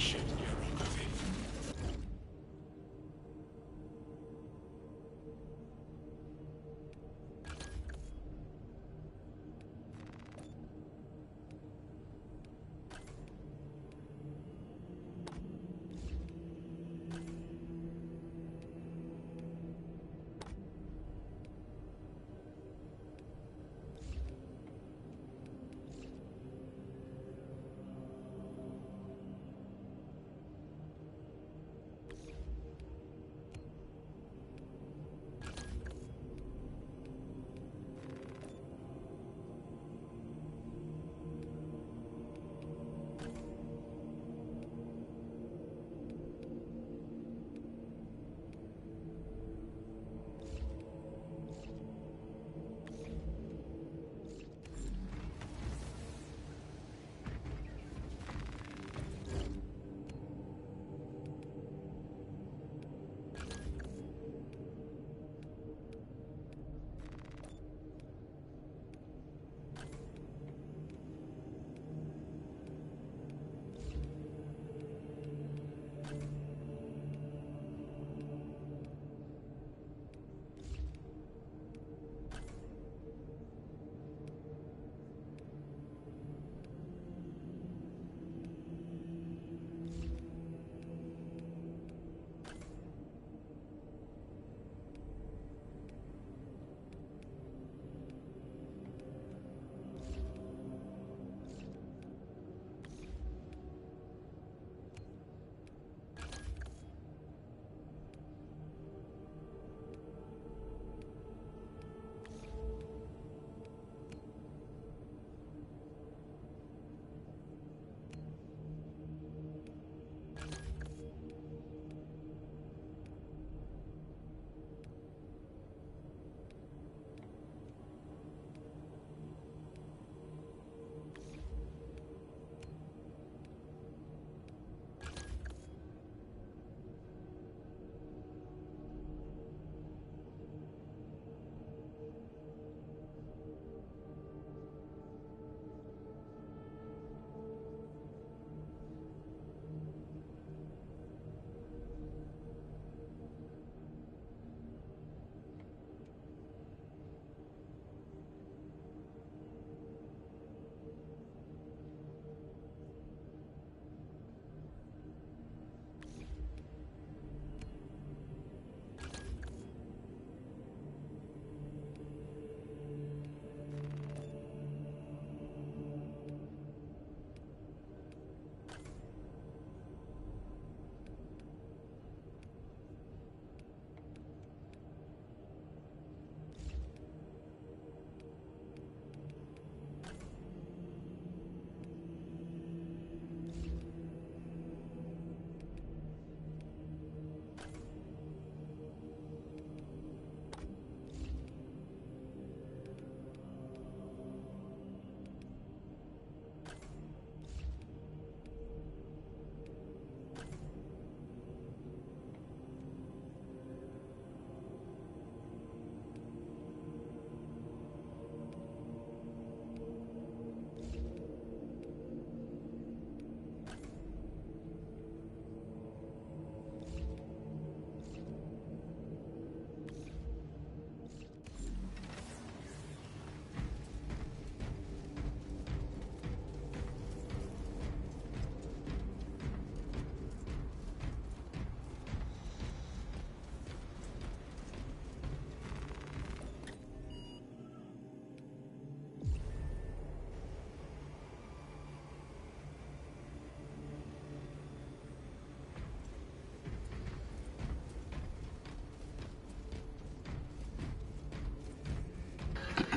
świetnie, Rogowi.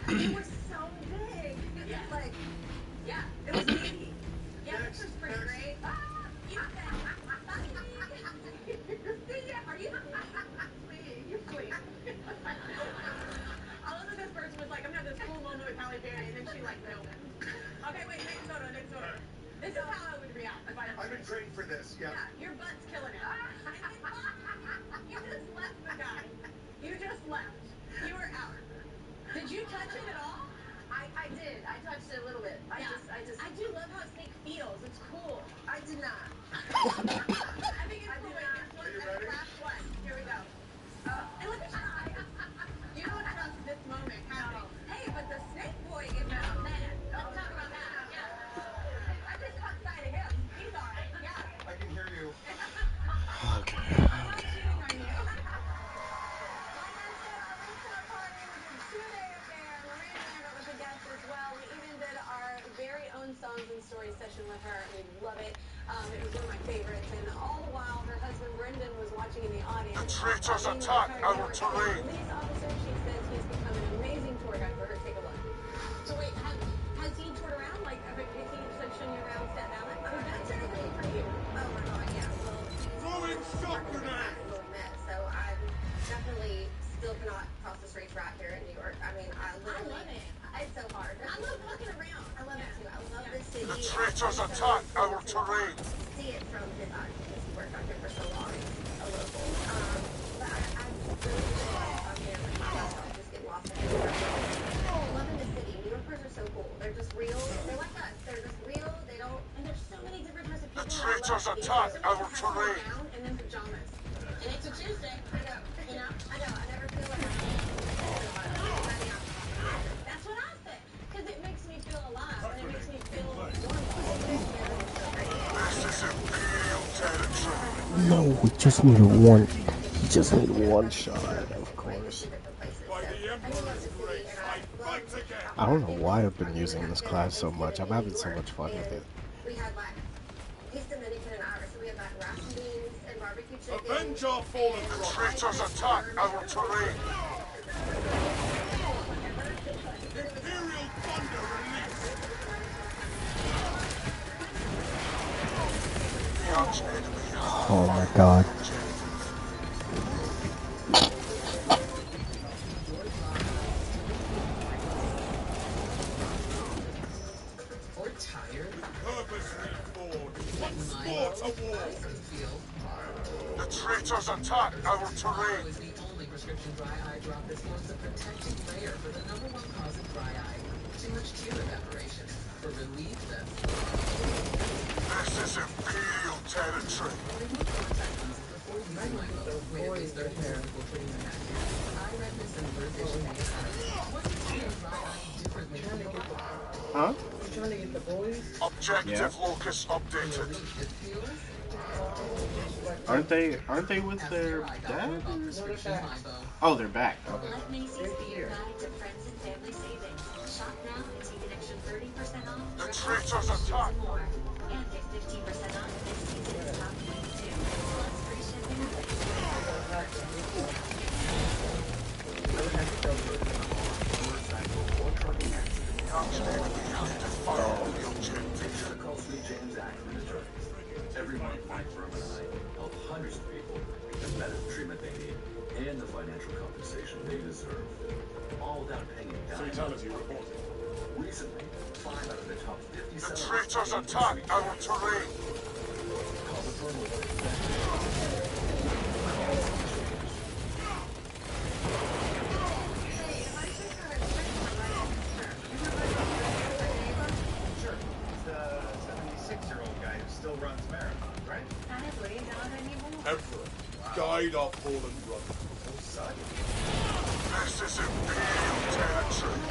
It was so big. Yeah. Like, yeah, it was meaty. Yeah, this is pretty great. Ah, you said, are you fleeing? You're fleeing. Elizabeth's person was like, I'm having this cool moment with Halle Berry, and then she like, no. Okay, wait, next photo. This is how I would react if I I've been trained for this, yeah. Yeah, your butt's killing it. You just left the guy. You just left. You were out. Did you touch it at all? I did. I touched it a little bit. I do love how snake feels. It's cool. I did not. story session with her. We love it. It was one of my favorites. And all the while, her husband Brendan was watching in the audience. The traitors attack our terrain. Police officer, she says he's become an amazing tour guide for her. Take a look. So wait, has he toured around? Like, has he shown you around Staten Island? That's everything for you. Oh my God, yeah. Well, Throwing shot grenade! So I'm definitely still cannot cross the streets right here in New York. I mean, I love it. It's so hard. I love walking around. I love it too. I love this city. The traitors attack our terrain. See it from his eyes because he worked out here for so long. A local. But I really love here. I just get lost in it. Loving the city. New Yorkers are so cool. They're just real. They're like us. They're just real. They don't. And there's so many different types of people. The traitors attack our terrain. And then pajamas. And it's a Tuesday. I know. You know. I know. I never feel like that's what I said. Because it makes me feel alive. And it makes me feel warm. This is Imperial territory. No, we just need one. He just need one shot, of course. By the Emperor's grace, I fight again! I don't know why I've been using this class so much. I'm having so much fun with it. We had like, he's Dominican and Irish, so we had like rice and beans and barbecue chicken. Avenge our fallen The brothers! traitors attack our terrain. Imperial thunder released! The arch enemy has Oh my God. Or tired. Purpose reforged! Once more to war! the traitors attack our terrain. Is the only prescription dry eye drop that forms a protective layer for the #1 cause of dry eye. Too much tear evaporation. For relief, that's This is Imperial territory. remove contact lenses before using MyBo. Way to base their hair before putting them back in. Eye redness and blurred vision may occur. What is treating dry eye differently from normal? Huh? Trying to get the boys Objective locus updated. relief it feels. Aren't they with their dad? Prescription MyBo. Oh, they're back. Okay. Let Macy's be your guide to friends and family savings. Shop now and take an extra 30% off. The dress traitors shoes attack. and more. And get 15% off this season's top 22. Plus free shipping and The arch enemy has defiled the objective. Costly James Act attorneys. Every month, my firm and I help hundreds of people get the medical treatment they need and the financial compensation they deserve, all without paying a dime. Fatality reported. Recently, 5 out of the top 50 The sellers traitors in the attack industry our terrain. call the firm away. Sure. It's the 76-year-old guy who still runs marathons, right? Emperor, guide our fallen brother. Oh, son. This is Imperial territory.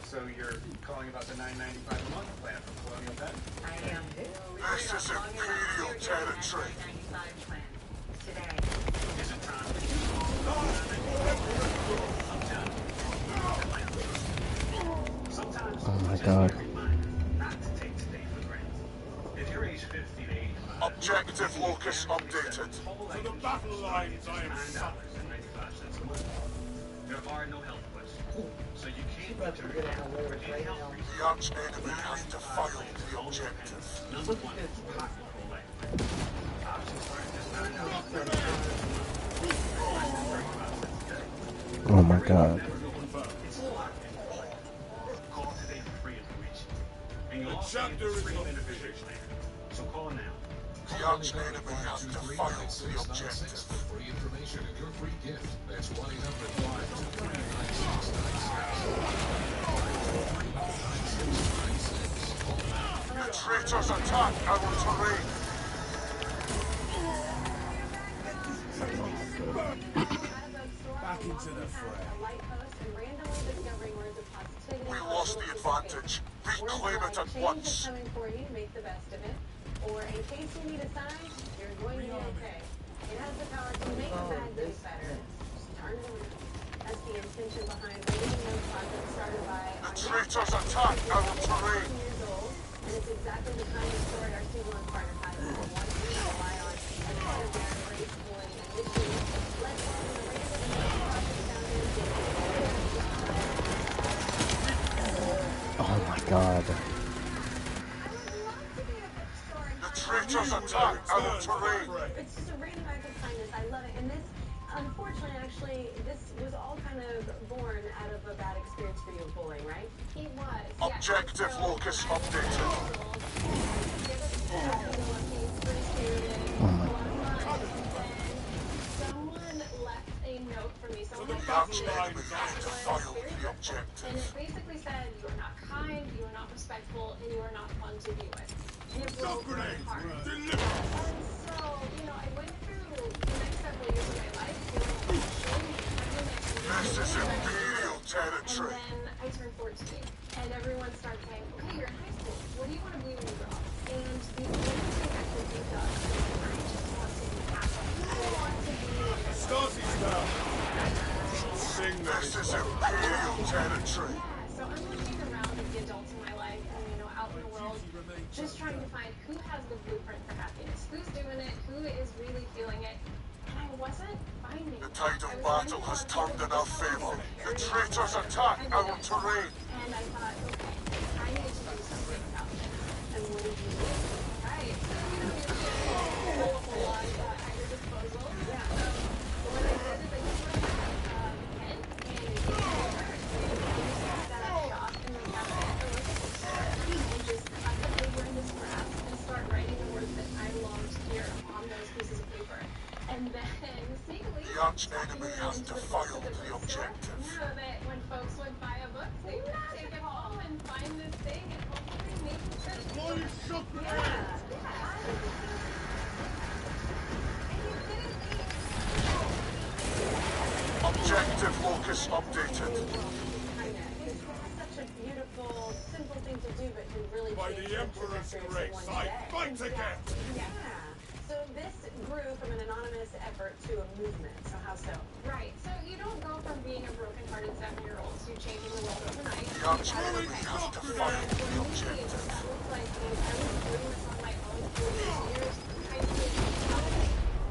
So you're calling about the $9.95 a month plan from Colonial Penn? I am. This is Imperial territory. 95 plan. Today. Is it time? Sometimes Oh my God. not to take today for granted. If you're age 50 to 85, Objective locus updated. to the battle lines, I am $9.95 a month. There are no health questions, so you can't be turned down for any health reasons. The arch enemy has defiled the objective. #1 hot collector. Options start at just $9.95. Oh my God. It's locked in. Call today for free at the reach. And you'll also get the free beneficiary plan. So call now. The arch enemy has defiled the objective. Free information and your free gift. That's 1-800-523-9696. The traitors attack our terrain. Back into the fray. We lost the advantage. Reclaim it at once. Coming for you, make the best of it. Or in case you need a sign, you're going to be okay. It has the power to make a bad day better. are known as. That's the intention behind raising no project started by The traitors attack our terrain. years old, and it's exactly the kind of story our Siegel and partner had been wanting to rely on as part of their great pulling initiative. Let's welcome the Raiders of the North Project founder, Oh my god. The traitors attack our terrain. It's just a random act of kindness. I love it. And this, unfortunately, actually, this was all kind of born out of a bad experience for you of bullying, right? It was. Objective locus updated. Oh my. Someone left a note for me. Someone The arch enemy has defiled the objective. And it basically said, you are not kind, you are not respectful, and you are not fun to be with. And it broke my heart. And so, I went through the next several years of my life, showing This is Imperial territory. and then I turned 14, and everyone started saying, okay, you're in high school. What do you want to be when you grow up? And the only thing I could think of is I just want to be happy. I want to be Stasi style. Sing This this. is Imperial territory. So I'm looking around at the adults in my life and, out in the world, just trying to find who has the blueprint for happiness, who's doing it, who is really feeling it, and I wasn't finding The it. tide of I was battle finding has a lot of turned people in our just telling favor. me The they're traitors very attack and our terrain. And I thought, okay, I need to do something about this. And what did you do? Right. So, a whole lot at your disposal. Yeah. So what I did is I just went and pen and a paper, and set up shop in the cafe at the local bookstore, and just cut the paper into scraps and start writing the words that I longed to hear on those pieces of paper. And then sneakily, The arch enemy has defiled the objective. so that when folks would buy a book, they would take it home and find this thing and hopefully make it fit. Objective locus updated. It's such a beautiful, simple thing to do, but can really By change the Emperor's trajectory of grace, someone's I day. fight again. Yeah. So this grew from an anonymous effort to a movement. So how so? Right. So you don't go from being a broken-hearted 7-year-old to changing the world overnight. The arch enemy has defiled the objective. That looks like I was doing this on my own for years, high school,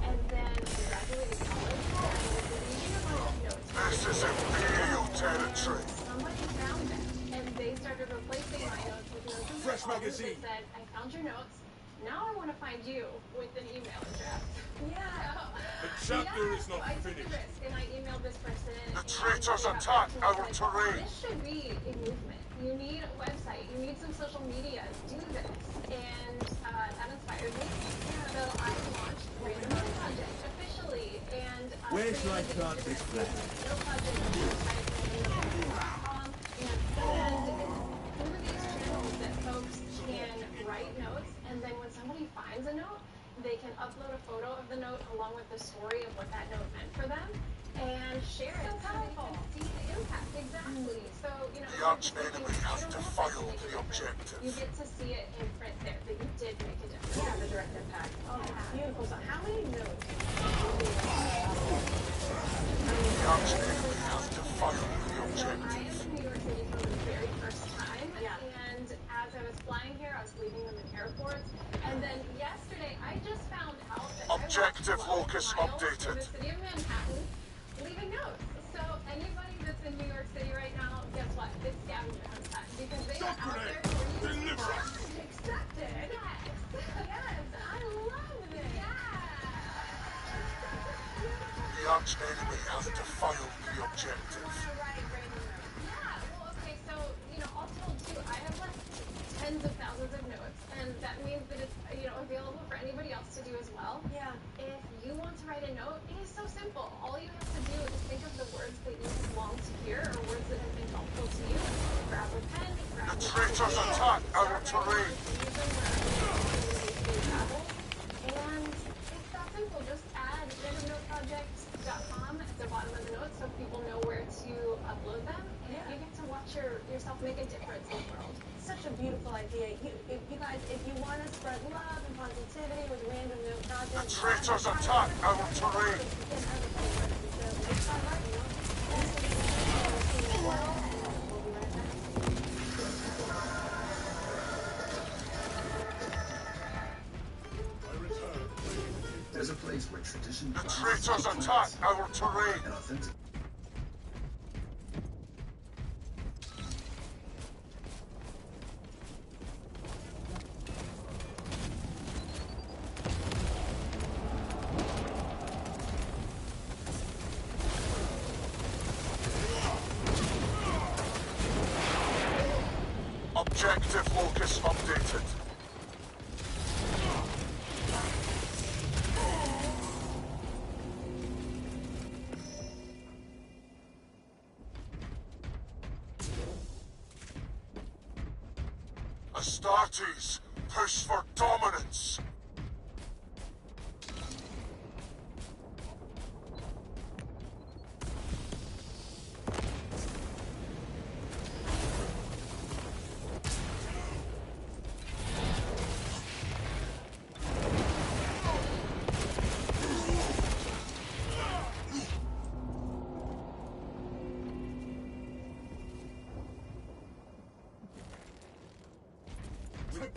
and then I graduated college. And I was reading a bunch of notes. This is Imperial territory. Somebody found them, and they started replacing my notes with notes of Fresh their own. magazine. They said, I found your notes. Now I want to find you with an email address. Yeah. The chapter is So not I took finished. the risk, and I emailed this person. The and traitors they got attack back to me our and said, terrain. This should be a movement. You need a website. You need some social media. Do this. And that inspired me. So I launched Random Note Project officially. And Where should I plant this flag? Note Project website, and through these channels that folks can write notes, and then when somebody finds a note, they can upload a photo of the note along with the story of what that note meant for them and share it so they can see the impact. Exactly. So, The arch enemy has defiled the objective. you get to see it in print there that you did make a difference. Yeah, the direct impact. Oh, that's beautiful. So how many notes? The arch enemy has defiled the So I objective. am in New York City for the very first time, Yeah. and as I was flying here, I was leaving them in airports, and then yesterday I just found out that Objective I walked 12 locus miles updated. to the city of Manhattan, leaving notes. So anybody that's in New York City right now, guess what? It's scavenger hunt time because they are out there for you. Deliver us. Accepted. Yes. Yes. I love this. The arch enemy has defiled the objective. Yeah, well, okay, so, all told too, I have like tens of thousands of notes, and that means that it's, available for anybody else to do as well. Yeah. If you want to write a note, it is so simple. All you have to do is think of the words that you long to hear, or words that have been helpful to you. Grab a pen, grab The a traitors attack our terrain. use them wherever you travel. And it's that simple. Just add randomnoteproject.com at the bottom of the notes so people know where to upload them, and you get to watch yourself make a difference in the world. Such a beautiful idea. You guys, if you want to spread love and positivity with Random Note Project, The traitors attack our terrain. and other places, so it's There's a place where tradition... The traitors attack our terrain! And authentic... Objective locus updated. Astartes, push for dominance!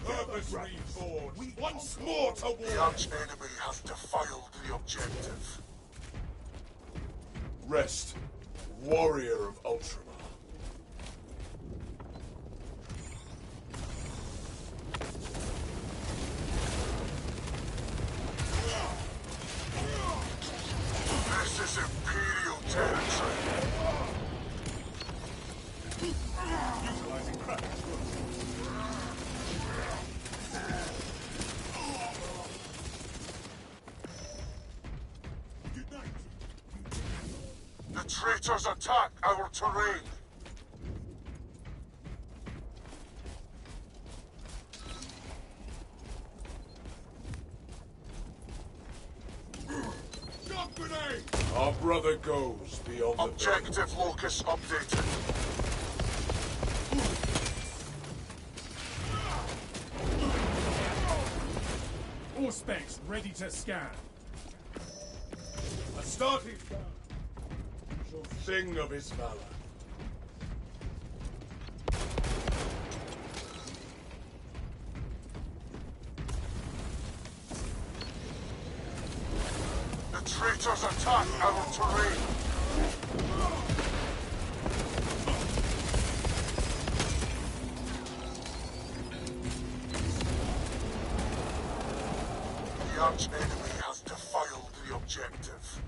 Purpose reforged. Once more to The war. arch-enemy has defiled the objective. Rest, warrior of Ultramar. This is Imperial territory. Utilizing crack. The traitors attack our terrain. Shock grenade! Our brother goes beyond the veil. Objective locus updated. All specs ready to scan. Astartes shall sing of his valor. The traitors attack our terrain. The arch-enemy has defiled the objective.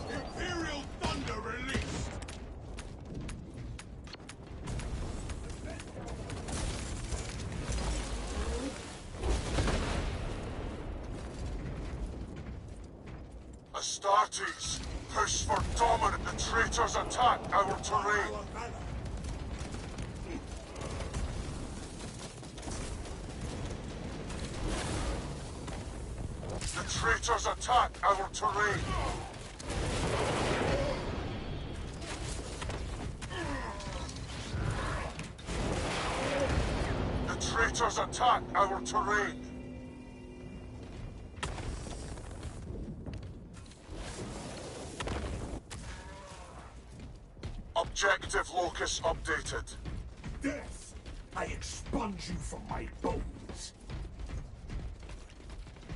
Imperial thunder released! Astartes, push for dominance. The traitors attack our terrain. The traitors attack our terrain. The traitors attack our terrain. Objective locus updated. Death! I expunge you from my bones!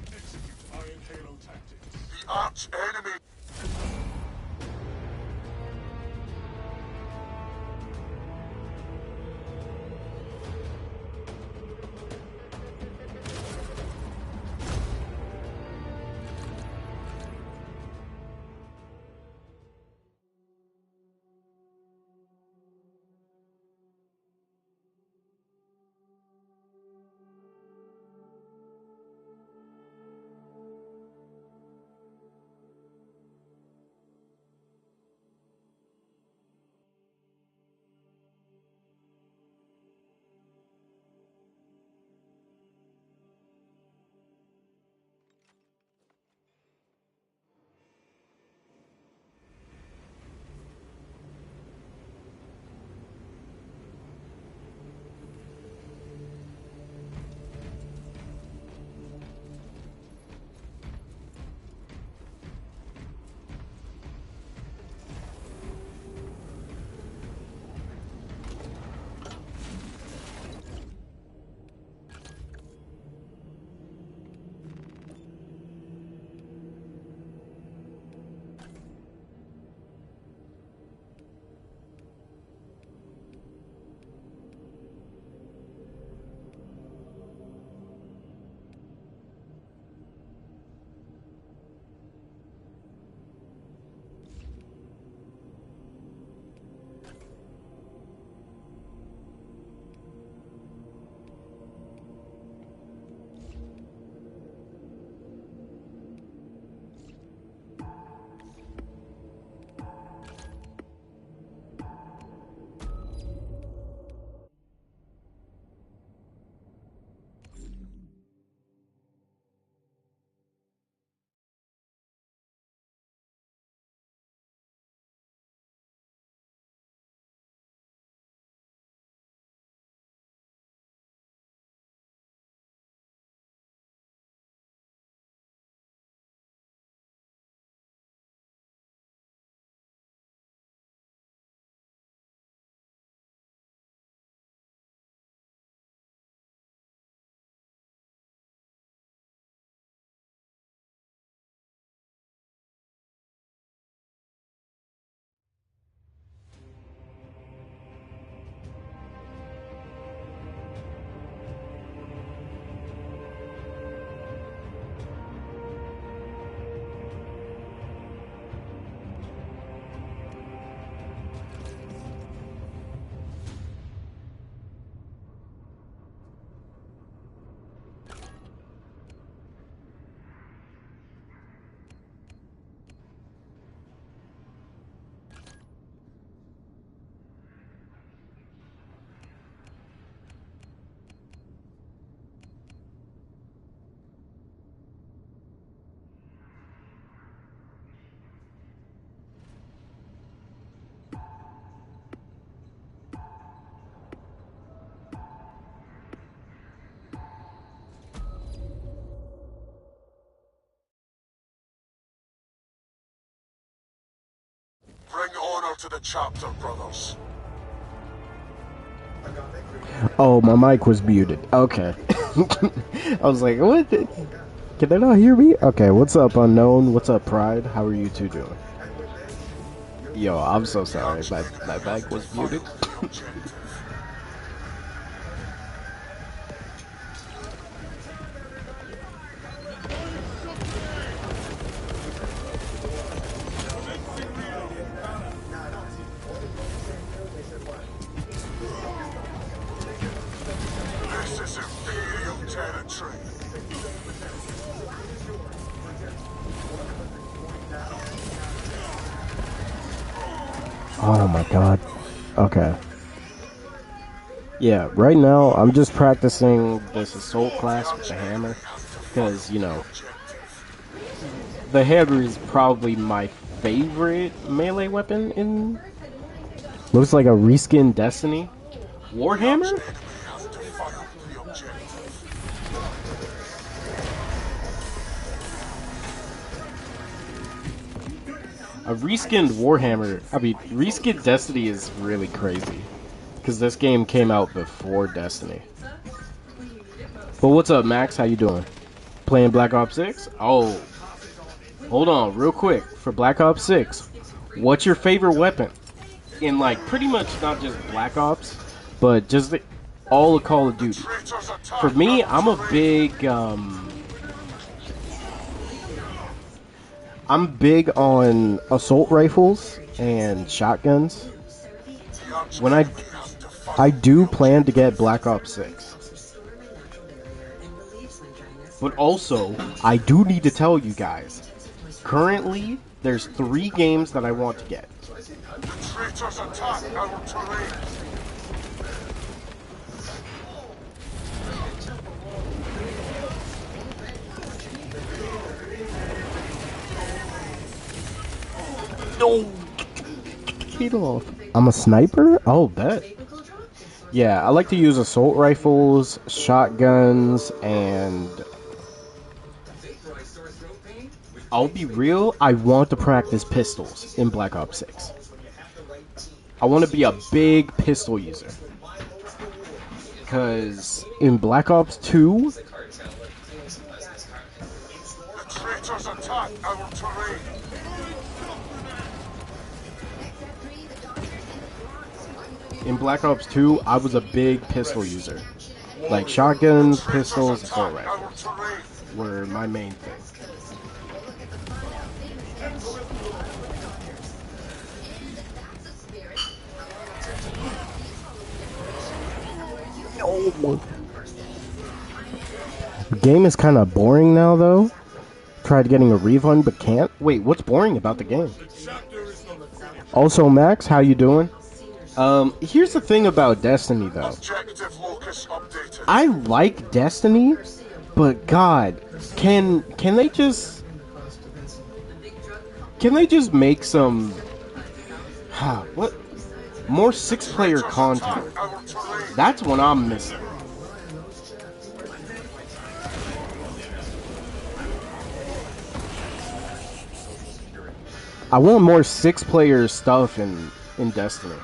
Execute Iron Halo tactics. The arch-enemy. Hail to the chapter, brothers. Oh, my mic was muted. Okay. I was like, what? Can they not hear me? Okay, what's up, Unknown? What's up, Pride? How are you two doing? Yo, I'm so sorry. My mic was muted. This is Imperial territory. Oh my god. Okay. Yeah, right now I'm just practicing this assault class with the hammer. Because, you know, the hammer is probably my favorite melee weapon in... Looks like a reskin Destiny. Warhammer? A reskinned Warhammer, I mean, reskinned Destiny is really crazy. Because this game came out before Destiny. But what's up, Max? How you doing? Playing Black Ops 6? Oh. Hold on, real quick. For Black Ops 6, what's your favorite weapon? In, like, pretty much not just Black Ops, but just all of Call of Duty. For me, I'm a big, I'm big on assault rifles and shotguns. When I do plan to get Black Ops 6. But also, I do need to tell you guys, currently, there's 3 games that I want to get. The traitors attack our terrain. No! Get off. I'm a sniper? Oh, bet. Yeah, I like to use assault rifles, shotguns, and... I'll be real, I want to practice pistols in Black Ops 6. I want to be a big pistol user. Because in Black Ops 2... The traitors attack our terrain. In Black Ops 2, I was a big pistol user. Like shotguns, pistols, assault rifles were my main thing. No. The game is kind of boring now, though. Tried getting a refund, but can't. Wait, what's boring about the game? Also, Max, how you doing? Here's the thing about Destiny, though. I like Destiny, but God, can they just make some what more 6-player content? That's what I'm missing. I want more 6-player stuff in Destiny.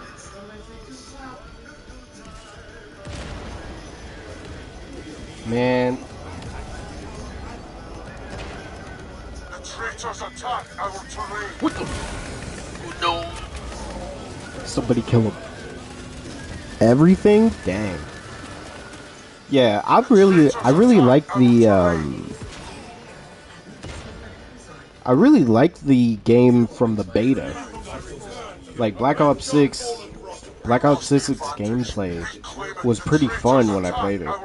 Man. The traitors attack our terrain. What the? No. Somebody kill him. Everything? Dang. Yeah, I really like the I really liked the game from the beta. Like Black Ops 6's gameplay was pretty fun when I played it. And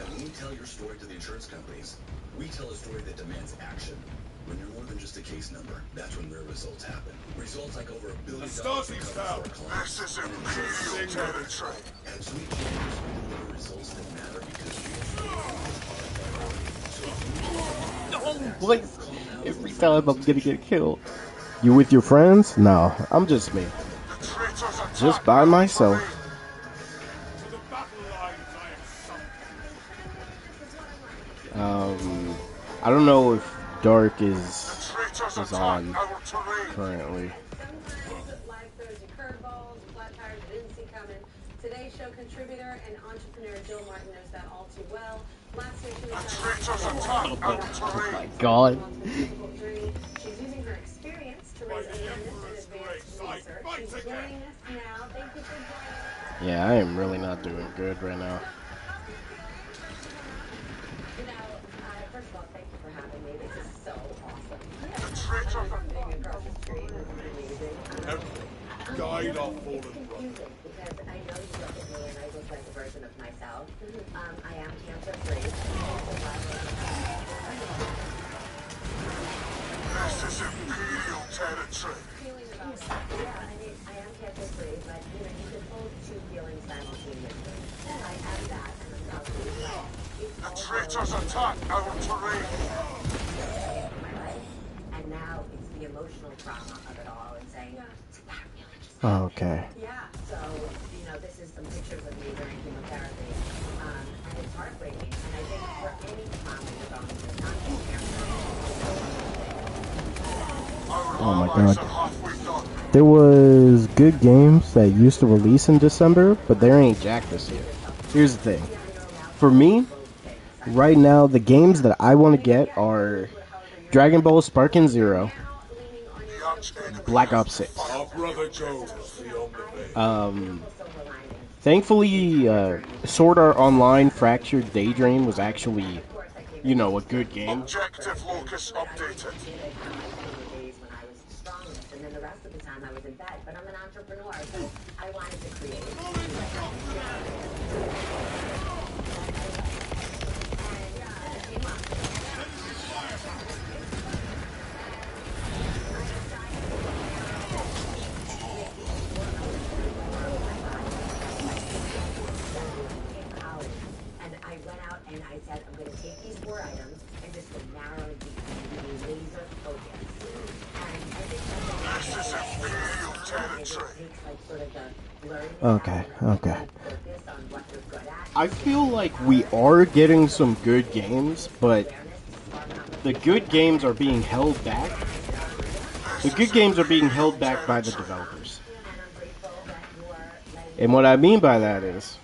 when we tell your story to the insurance companies, we tell a story that demands action. When you're more than just a case number, that's when real results happen. Results like over $1 billion recovered for our clients. This is Imperial territory. At Sweet Chambers, we deliver results that matter because No, like every time I'm gonna get killed. You with your friends? No, I'm just me. Just by myself. I don't know if Dark is on currently. Today's show contributor and entrepreneur Jill Martin knows that all too well. Last year she The was traitors attack our Oh my terrain. god. difficult journey. She's using her experience to raise awareness and advance research. She's joining us now. Thank you for joining us. Yeah, I am really not doing good right now. First of all, thank you for having me. This is so awesome. The traitors Being across the street is amazing. Guide our It's fallen confusing because I know you look at me and I look like a version of myself. I am cancer-free. This is Imperial territory. Yeah, I mean, I am cancer-free, but you know, you can hold two feelings simultaneously. I have that, and I'm not doing well. The traitors attack our terrain. My life, and now it's the emotional trauma of it all, and saying, "Did that really just Okay. Yeah, so, you know, this is some pictures of me during chemotherapy, and it's heartbreaking, and I think for any trauma you're going through, not just cancer, Oh my Allies god. are halfway done. There was good games that used to release in December, but there ain't jack this year. Here's the thing. For me, right now, the games that I want to get are Dragon Ball Sparking Zero, The arch enemy Black Ops 6. Our brother Jones, the omnibus. Thankfully, Sword Art Online Fractured Daydream was actually, you know, a good game. objective locus updated. days when I was the strongest, and then the rest of the time I was in bed, but I'm an entrepreneur, so I wanted to create. And I went out and I said, I'm going to take these 4 items and just go narrow and deep and be laser focused. And I think This is Imperial territory. takes like sort of the learning Okay, okay. focus on what you're good at. I feel like we are getting some good games, but the good games are being held back. The good games are being held back by the developers. And what I mean by that is,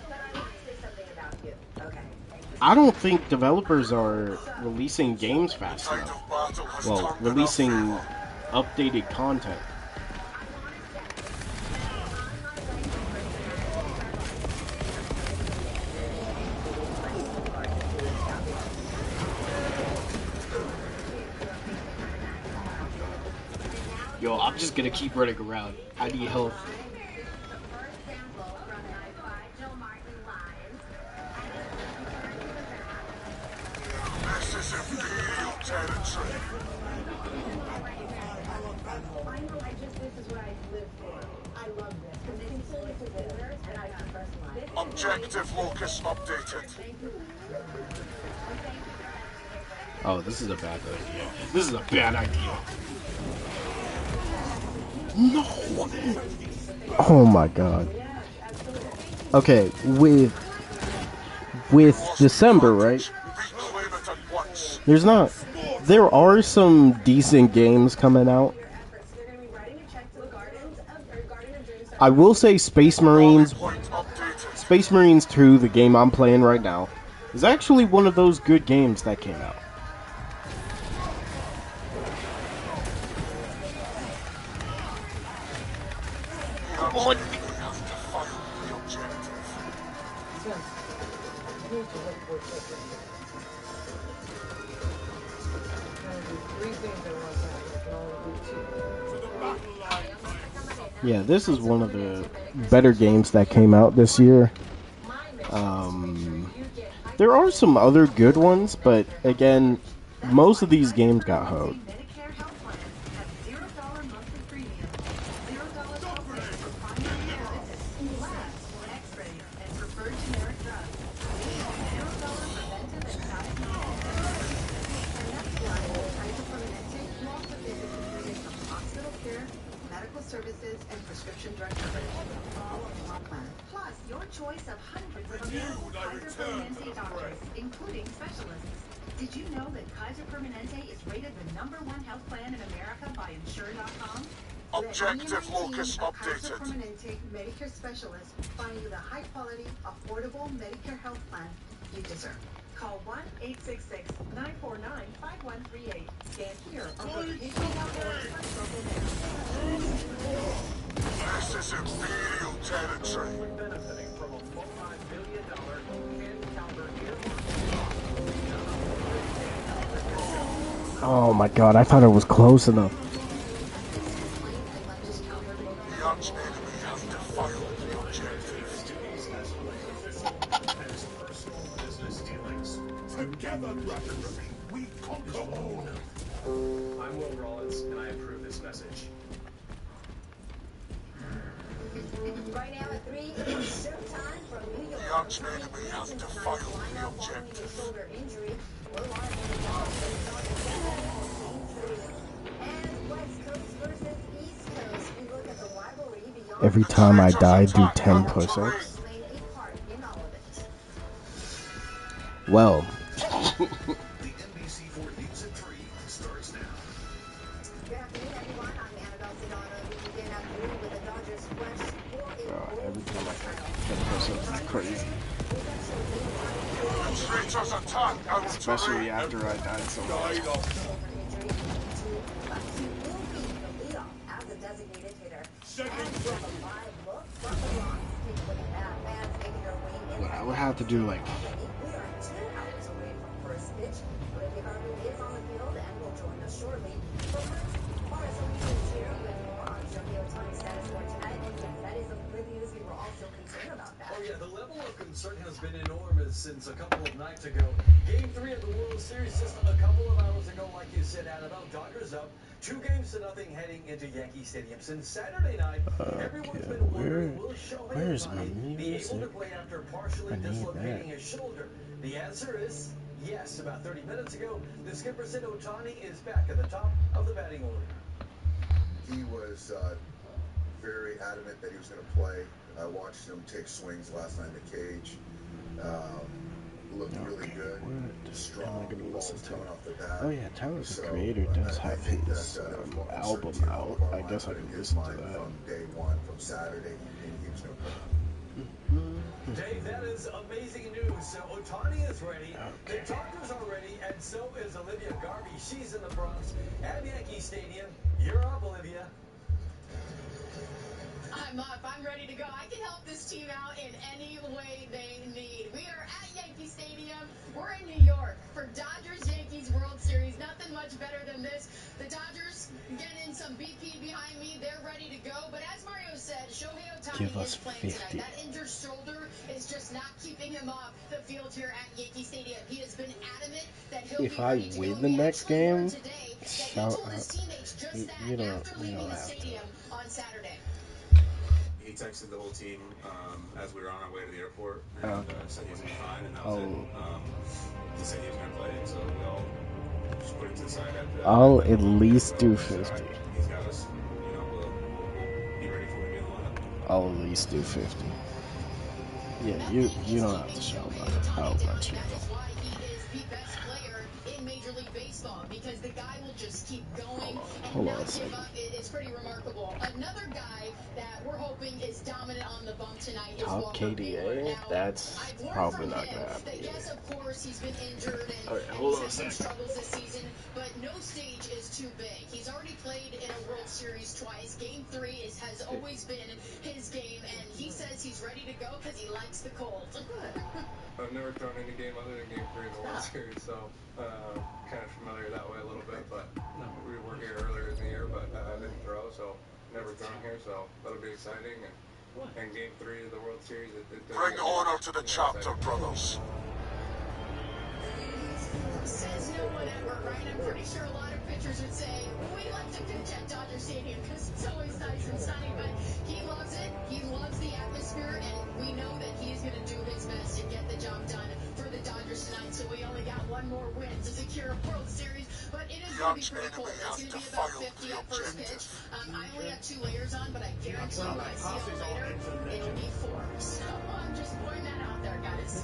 I don't think developers are releasing games fast Tide enough. of battle has Well, turned in our releasing favor. updated content. Yo, I'm just gonna keep running around. I need help. This is Imperial territory. This is what I live for. I love this. Because it's so like visitors and I can personalize. Objective locus updated. Oh, this is a bad idea. This is a bad idea. No! Oh my god. Okay, with December, right? Reclaim it at once. There are some decent games coming out. I will say Space Marines Point updated. Space Marines 2, the game I'm playing right now, is actually one of those good games that came out. Come on. We have to follow the objective. Yeah, this is one of the better games that came out this year. There are some other good ones, but again, most of these games got hoed. Medicare health plans have $0 monthly premium, $0 copay for primary care visits, labs for x-rays, and preferred generic drugs. $0 preventive and diagnostic and that's why with Kaiser Permanente, you also get everything from hospital care, medical services, and prescription drug coverage, all in one plan. Plus, your choice of hundreds of available Kaiser Permanente doctors, including specialists. Did you know that Kaiser Permanente is rated the #1 health plan in America by Insure.com? Objective locus Kaiser updated. Permanente Medicare specialist find you the high-quality, affordable Medicare health plan you deserve. Call 1-866-949-5138. Scan here or go to This is Imperial territory. Benefiting from a multi-billion-dollar hand-counter Oh my god, I thought it was close enough. The arch enemy has defiled the objective. Together, brothers, we conquer all. I'm Will Rollins, and I approve this message. Right now at 3, it's showtime from New York. The arch enemy has defiled the objective. Shoulder injury. We're live on the ball. And West Coast versus East Coast. We look at the rivalry beyond. Every time I die, do 10 push-ups. Playing a part in all of it. Well, The NBC4 News at 3 starts now. Good afternoon, everyone. I'm Annabelle Sedano. We begin afternoon with the Dodgers quest for a every time I die, 10 push-ups is crazy. The traitors attack our Especially terrain. after I died so much. Yeah, I would have to do like. We are 2 hours away from first pitch. Olivia Garvin is on the field and will join us shortly. For first, Morris Solutions here with more on Shohei Ohtani's status for tonight. And yes, that is some good news. We were all so concerned about that. Oh yeah, the level of concern has been enormous since a couple of nights ago. Game 3 of the World Series just a couple of hours ago, like you said, Annabelle. Dodgers up 2-0 heading into Yankee Stadium. Since Saturday night, everyone's been wondering, will Shohei where's my Ohtani be able to music? play after partially I need dislocating that. his shoulder? The answer is yes. About 30 minutes ago, the skipper said Ohtani is back at the top of the batting order. He was very adamant that he was going to play. I watched him take swings last night in the cage. Looked really good. Strong balls coming off the bat. Oh yeah, Tyler the Creator does have his album out. I guess I can listen to that. From day one, from Saturday, he was going to play. Dave, that is amazing news. So Ohtani is ready, the Dodgers are ready, and so is Olivia Garvey. She's in the Bronx at Yankee Stadium. You're up, Olivia. I'm up. I'm ready to go. I can help this team out in any way they need. We are at Yankee Stadium. We're in New York for Dodgers-Yankees World Series. Nothing much better than this. The Dodgers getting some BP behind me. They're ready to go. But as Mario said, Shohei Ohtani is playing tonight. That injured shoulder is just not keeping him off the field here at Yankee Stadium. He has been adamant that he'll If be I ready to win go. the He next actually game, learned today that he shout told his out. teammates just that You don't after leaving the have to. stadium on Saturday. He texted the whole team as we were on our way to the airport and said he was going to be fine, and that was it. He said he was going to play, so we all just put it to the side. I'll at least do 50. He's got us, we'll be ready for him to be in the lineup. I'll at least do 50. Yeah, you don't have to shout about it. I'll let you know. That is why he is the best player in Major League Baseball, because the guy will just keep going and not give up. It's pretty remarkable. Another guy that we're hoping is dominant on the bump tonight is Top Walker Buehler. KDA? Now, That's I've learned probably from not him gonna happen. that yes, of course, he's been injured and, Alright, and hold he's on a had some sec. struggles this season, but no stage is too big. He's already played in a World Series twice. Game 3 has always been his game, and he says he's ready to go because he likes the cold. I've never thrown any game other than Game 3 in the World Series, so kind of familiar that way a little bit. But we were here earlier in the year, but I didn't throw, so never thrown here, so that'll be exciting. And Game 3 of the World Series, it Bring order to the chapter, brothers. Says no one ever, right? I'm pretty sure a lot of pitchers would say, we like to pitch at Dodger Stadium because it's always nice and sunny, but he loves it. He loves the atmosphere, and we know that he is going to do his best to get the job done for the Dodgers tonight. So we only got one more win to secure a World Series, but it is gonna be pretty cold. It's gonna be about 50 at first pitch. I only got 2 layers on, but I guarantee when I see y'all later, it'll be 4. So I'm just pointing that out there, guys.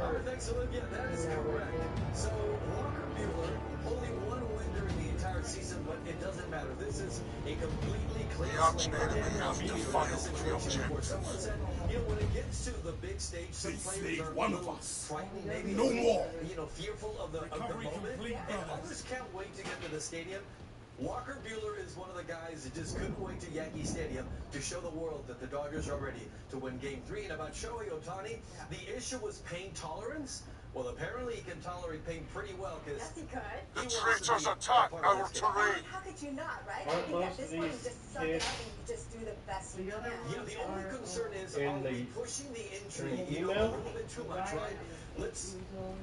All right, thanks, Olivia. That is correct. So Walker Buehler, only one win during the entire season, but it doesn't matter. This is a completely clean slate. And the situation before someone said, you know, when it gets to the big stage, some players are one a of little us. frightened, maybe No more. you know, fearful of the moment, and others can't wait to get to the stadium. Walker Buehler is one of the guys that just couldn't wait to Yankee Stadium to show the world that the Dodgers are ready to win Game 3. And about Shohei Ohtani, the issue was pain tolerance. Well, apparently he can tolerate pain pretty well because Yes, he could. The traitors attack our terrain. How could you not, right? I think at this point you just suck it up and you just do the best you can. Yeah, the only concern is, in are we the- pushing the injury in the a email? little bit too much, right? Let's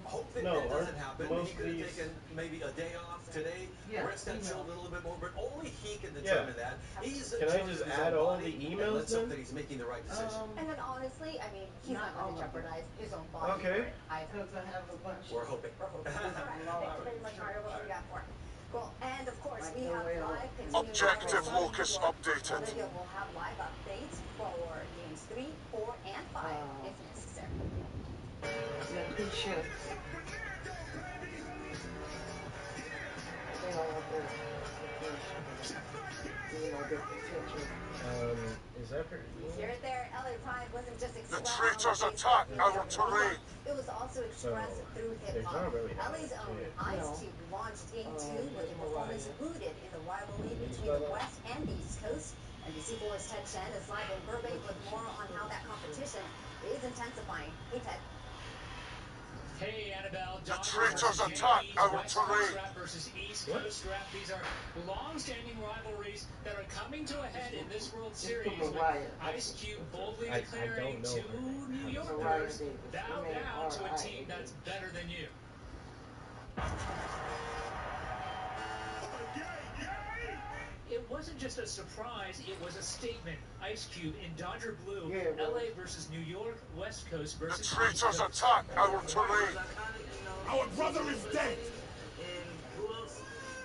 hope that No, that doesn't aren't happen. most He could have these- taken maybe a day off today, Yeah, rest that email. shoulder a little bit more, but only he can determine that. He's Can I just add all the emails let's hope then? that he's making the right decision. And then honestly, I mean, he's not going to jeopardize his own body. Okay. Because I have a bunch. We're hoping. All right, thank you very much, Mario. What do we got for him? Cool. And of course, we have Microwave. live continuing Objective coverage. locus updated. Olivia will have live updates for games 3, 4, and 5 if necessary. Yeah, good shit. They all want their you know, their potential. Is that for Hear it there, LA Pride wasn't just The expressed traitors on the attack baseball our field. terrain. It was also expressed through there's hip-hop. not really that LA's much own to it. Ice No. Cube launched Game 2 with a Mariah. performance rooted in the rivalry between the West and the East Coast. NBC4's Ted Chen is live in Burbank with more on how that competition is intensifying. Hey, Ted. Hey, Annabelle. The Dodgers traitors versus attack Yankees, our West Coast terrain. rap versus East Coast rap. These are long-standing rivalries that are coming to a head in this World Series. With Mariah. Ice Cube boldly I declaring don't know to her. New Mariah Yorkers, Davis. bow down to a team that's better than you. It wasn't just a surprise, it was a statement. Ice Cube in Dodger Blue, Yeah, bro. LA versus New York, West Coast The versus East traitors Coast. attack our terrain. Our brother is dead. And who else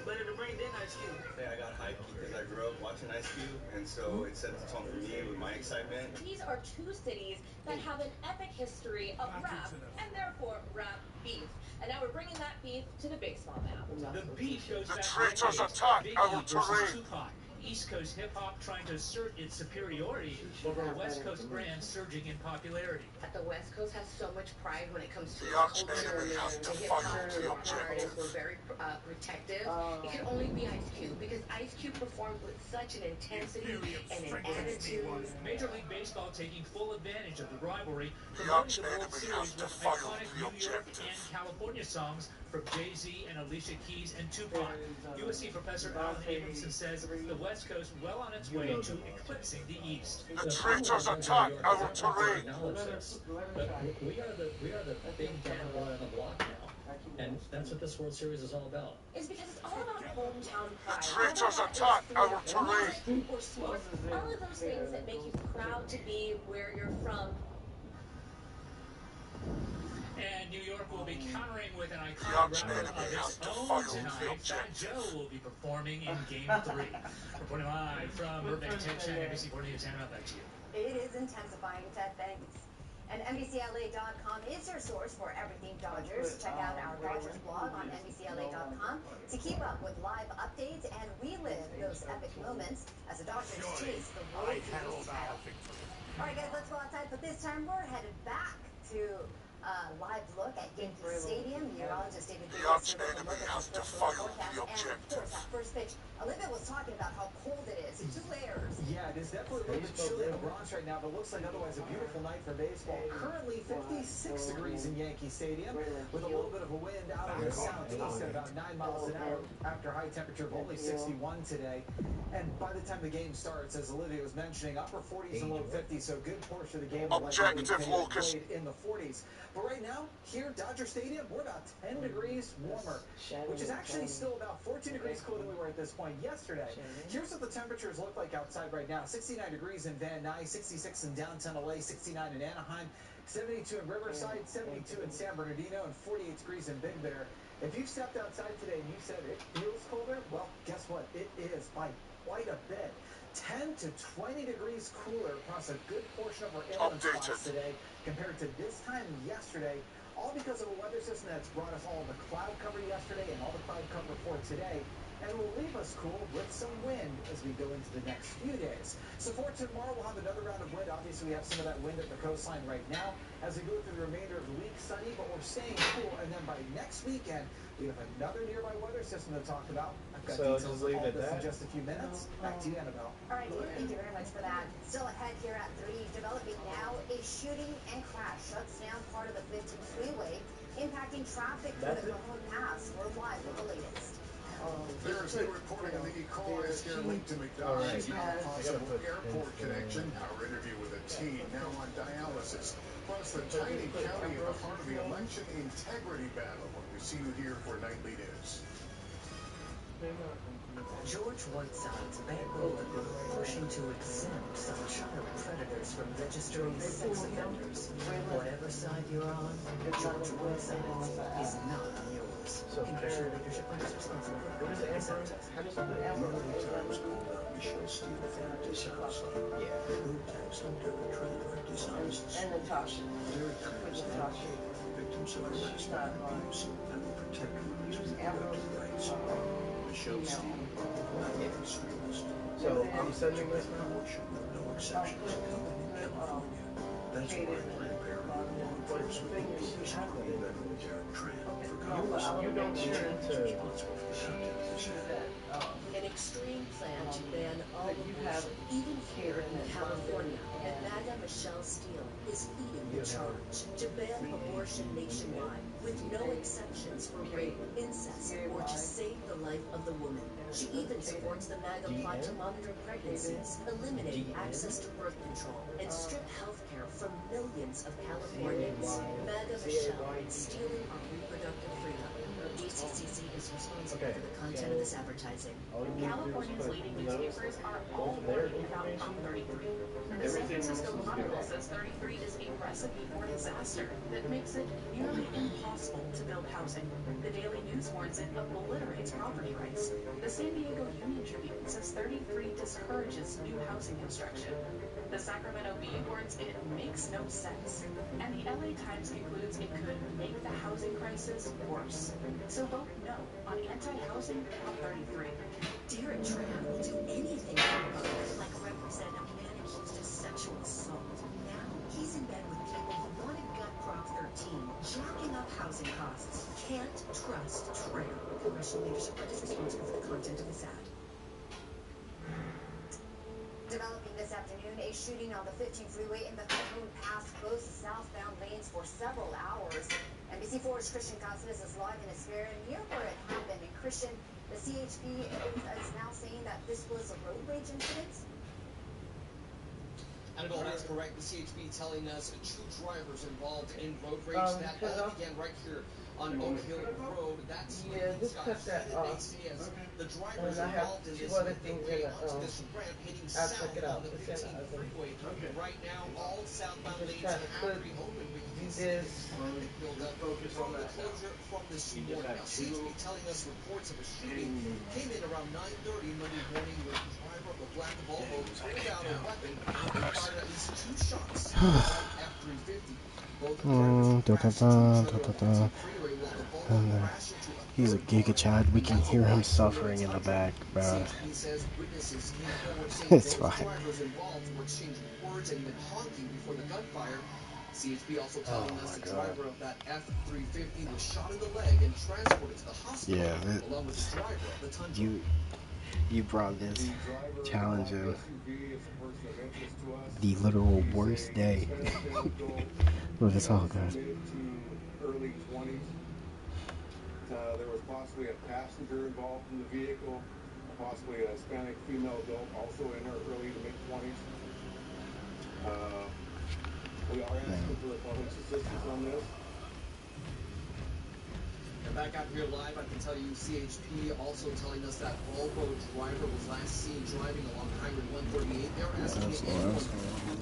better to bring than Ice Cube? I got hyped because I grew up watching Ice Cube, and so it set the tone for me with my excitement. These are two cities that have an epic history of rap and therefore rap beef. And now we're bringing that beef to the baseball now. The beef goes The back traitors decades. attack Biggie our versus terrain. Tupac. East Coast hip-hop trying to assert its superiority over West Coast brands surging in popularity. The West Coast has so much pride when it comes to The culture. enemy has The defied hip-hop the artists objective. were very protective. It can only be Ice Cube because Ice Cube performed with such an intensity and an attitude. Major League Baseball taking full advantage of the rivalry, The promoting the enemy World has Series with defied iconic the New York objective. and California songs from Jay-Z and Alicia Keys and Tupac. USC professor Alan Abramson says the West Coast well on its way to eclipsing the East. The traitors attack our terrain. But we are the big bad boy on the block now, and that's what this World Series is all about. Is because it's all about hometown pride. The traitors Whether that attack is our through terrain. music or sport, all of those things that make you proud to be where you're from. And New York will be countering with an The iconic arch rapper enemy of has its defied own the tonight. Fat objective. Joe will be performing in Game 3. Reporting live from Burbank, Ted Chen, NBC4 News. Hand it back to you. It is intensifying, Ted. Thanks. And NBCLA.com is your source for everything Dodgers. Check out our Dodgers blog on NBCLA.com to keep up with live updates and relive those epic moments as the Dodgers chase the World Series title. All right, guys, let's go outside. But this time we're headed back to live look at Yankee Stadium. Meteorologist David The Davis arch here with a look enemy at has the defied forecast. the And of course, objective. that first pitch, Olivia was talking about how cold it is. 2 layers. Yeah, it is definitely a little bit chilly in the Bronx right now, but looks like otherwise a beautiful night for baseball. Currently 56 degrees in Yankee Stadium with a little bit of a wind out of the southeast at about 9 miles an hour after high temperature of only 61 today. And by the time the game starts, as Olivia was mentioning, upper 40s and low 50s, so a good portion of the game will likely be Objective locus. played in the 40s. But right now, here, Dodger Stadium, we're about 10 degrees warmer, which is actually still about 14 degrees cooler than we were at this point yesterday. Here's what the temperatures look like outside right now. 69 degrees in Van Nuys, 66 in downtown LA, 69 in Anaheim, 72 in Riverside, 72 in San Bernardino, and 48 degrees in Big Bear. If you've stepped outside today and you said it feels colder, well, guess what? It is by quite a bit. 10 to 20 degrees cooler across a good portion of our inland spots today compared to this time yesterday, all because of a weather system that's brought us all the cloud cover yesterday and all the cloud cover for today, and will leave us cool with some wind as we go into the next few days. So for tomorrow, we'll have another round of wind. Obviously, we have some of that wind at the coastline right now. As we go through the remainder of the week, sunny, but we're staying cool. And then by next weekend, we have another nearby weather system to talk about. I've got details of all this in just a few minutes. Back to you, Annabelle. All right, David, thank you very much for that. Still ahead here at 3, developing now, a shooting and crash shuts down part of the 15 freeway, impacting traffic through the Cajon Pass. We're live with the latest. There's new reporting on the car scare linked to McDonald's. Now a possible airport connection. Our interview with a teen now on dialysis. Plus the tiny county at the heart of the election integrity battle. We see you here for Nightly News. George Whiteside's bankrolled a group pushing to exempt some child predators from registering sex offenders. Whatever side you're on, George Whiteside is not on yours. Congressional leadership vice responsible for Times called out Michelle Steele for dishonesty. Yeah. Blue Times under the trend for dishonesty. And Natasha. Derek Times victims of harassment and abuse and will protect women's reproductive rights. Michelle Steele, not an extremist. So I'm sending this now. Abortion with no exceptions coming in California. That's why Planned Parenthood law enforcement employees agree that Derek Tran for Congress. You don't share it to responsible for content this year. An extreme plan to ban all abortion, even here in California. And MAGA Michelle Steele is leading the charge to ban abortion nationwide, with no exceptions for rape, incest, or to save the life of the woman. She even supports the MAGA plot to monitor pregnancies, eliminate access to birth control, and strip health care from millions of Californians. MAGA Michelle is stealing our reproductive freedom. DCCC is responsible for the content of this advertising. California's leading newspapers are all worried about Prop 33. The San Francisco Chronicle says 33 is a recipe for disaster that makes it nearly impossible to build housing. The Daily News warns it obliterates property rights. The San Diego Union Tribune says 33 discourages new housing construction. The Sacramento Bee warns it makes no sense. And the LA Times concludes it could make the housing crisis worse. So vote no on anti-housing Prop 33. Derek Tran will do anything for vote, like Representative man accused of sexual assault. Now he's in bed with people who want to gut Prop 13, jacking up housing costs. Can't trust Tran. Congressional leadership is responsible for the content of this ad. Developing this afternoon, a shooting on the 15 freeway in the Cajon Pass closed the southbound lanes for several hours. NBC4's Christian Costas is live in Aspera near where it happened. And Christian, the CHP is now saying that this was a road rage incident. Annabelle, that's correct. The CHP telling us 2 drivers involved in road rage. That all began right here on Oak Hill Road. That's just cut that off. The drivers And I have involved in 2 this other things in it. this ramp heading I'll south check it out. on the 15 freeway. Right now, all southbound lanes trying to have reopened, but you can see traffic buildup from the closure from this morning. Now, CHP telling us reports of a shooting came in around 9:30 Monday morning with the driver of a black Volvo pulled out a weapon and fired at least 2 shots at F-350. Both drivers crashed into the freeway while the Volvo crashed into a He's a Giga Chad. We can hear him suffering in the back, bro. It's fine. CHP also telling us the driver of that F-350 was shot in the leg and transported to the hospital along with the driver of the Tundra. You brought this challenge of the literal worst day. Look, it's all good. Early 20s. There was possibly a passenger involved in the vehicle, possibly a Hispanic female adult also in her early to mid-20s. We are asking for the public's assistance on this. And back out here live, I can tell you CHP also telling us that Volvo driver was last seen driving along Highway 138. They're asking if anyone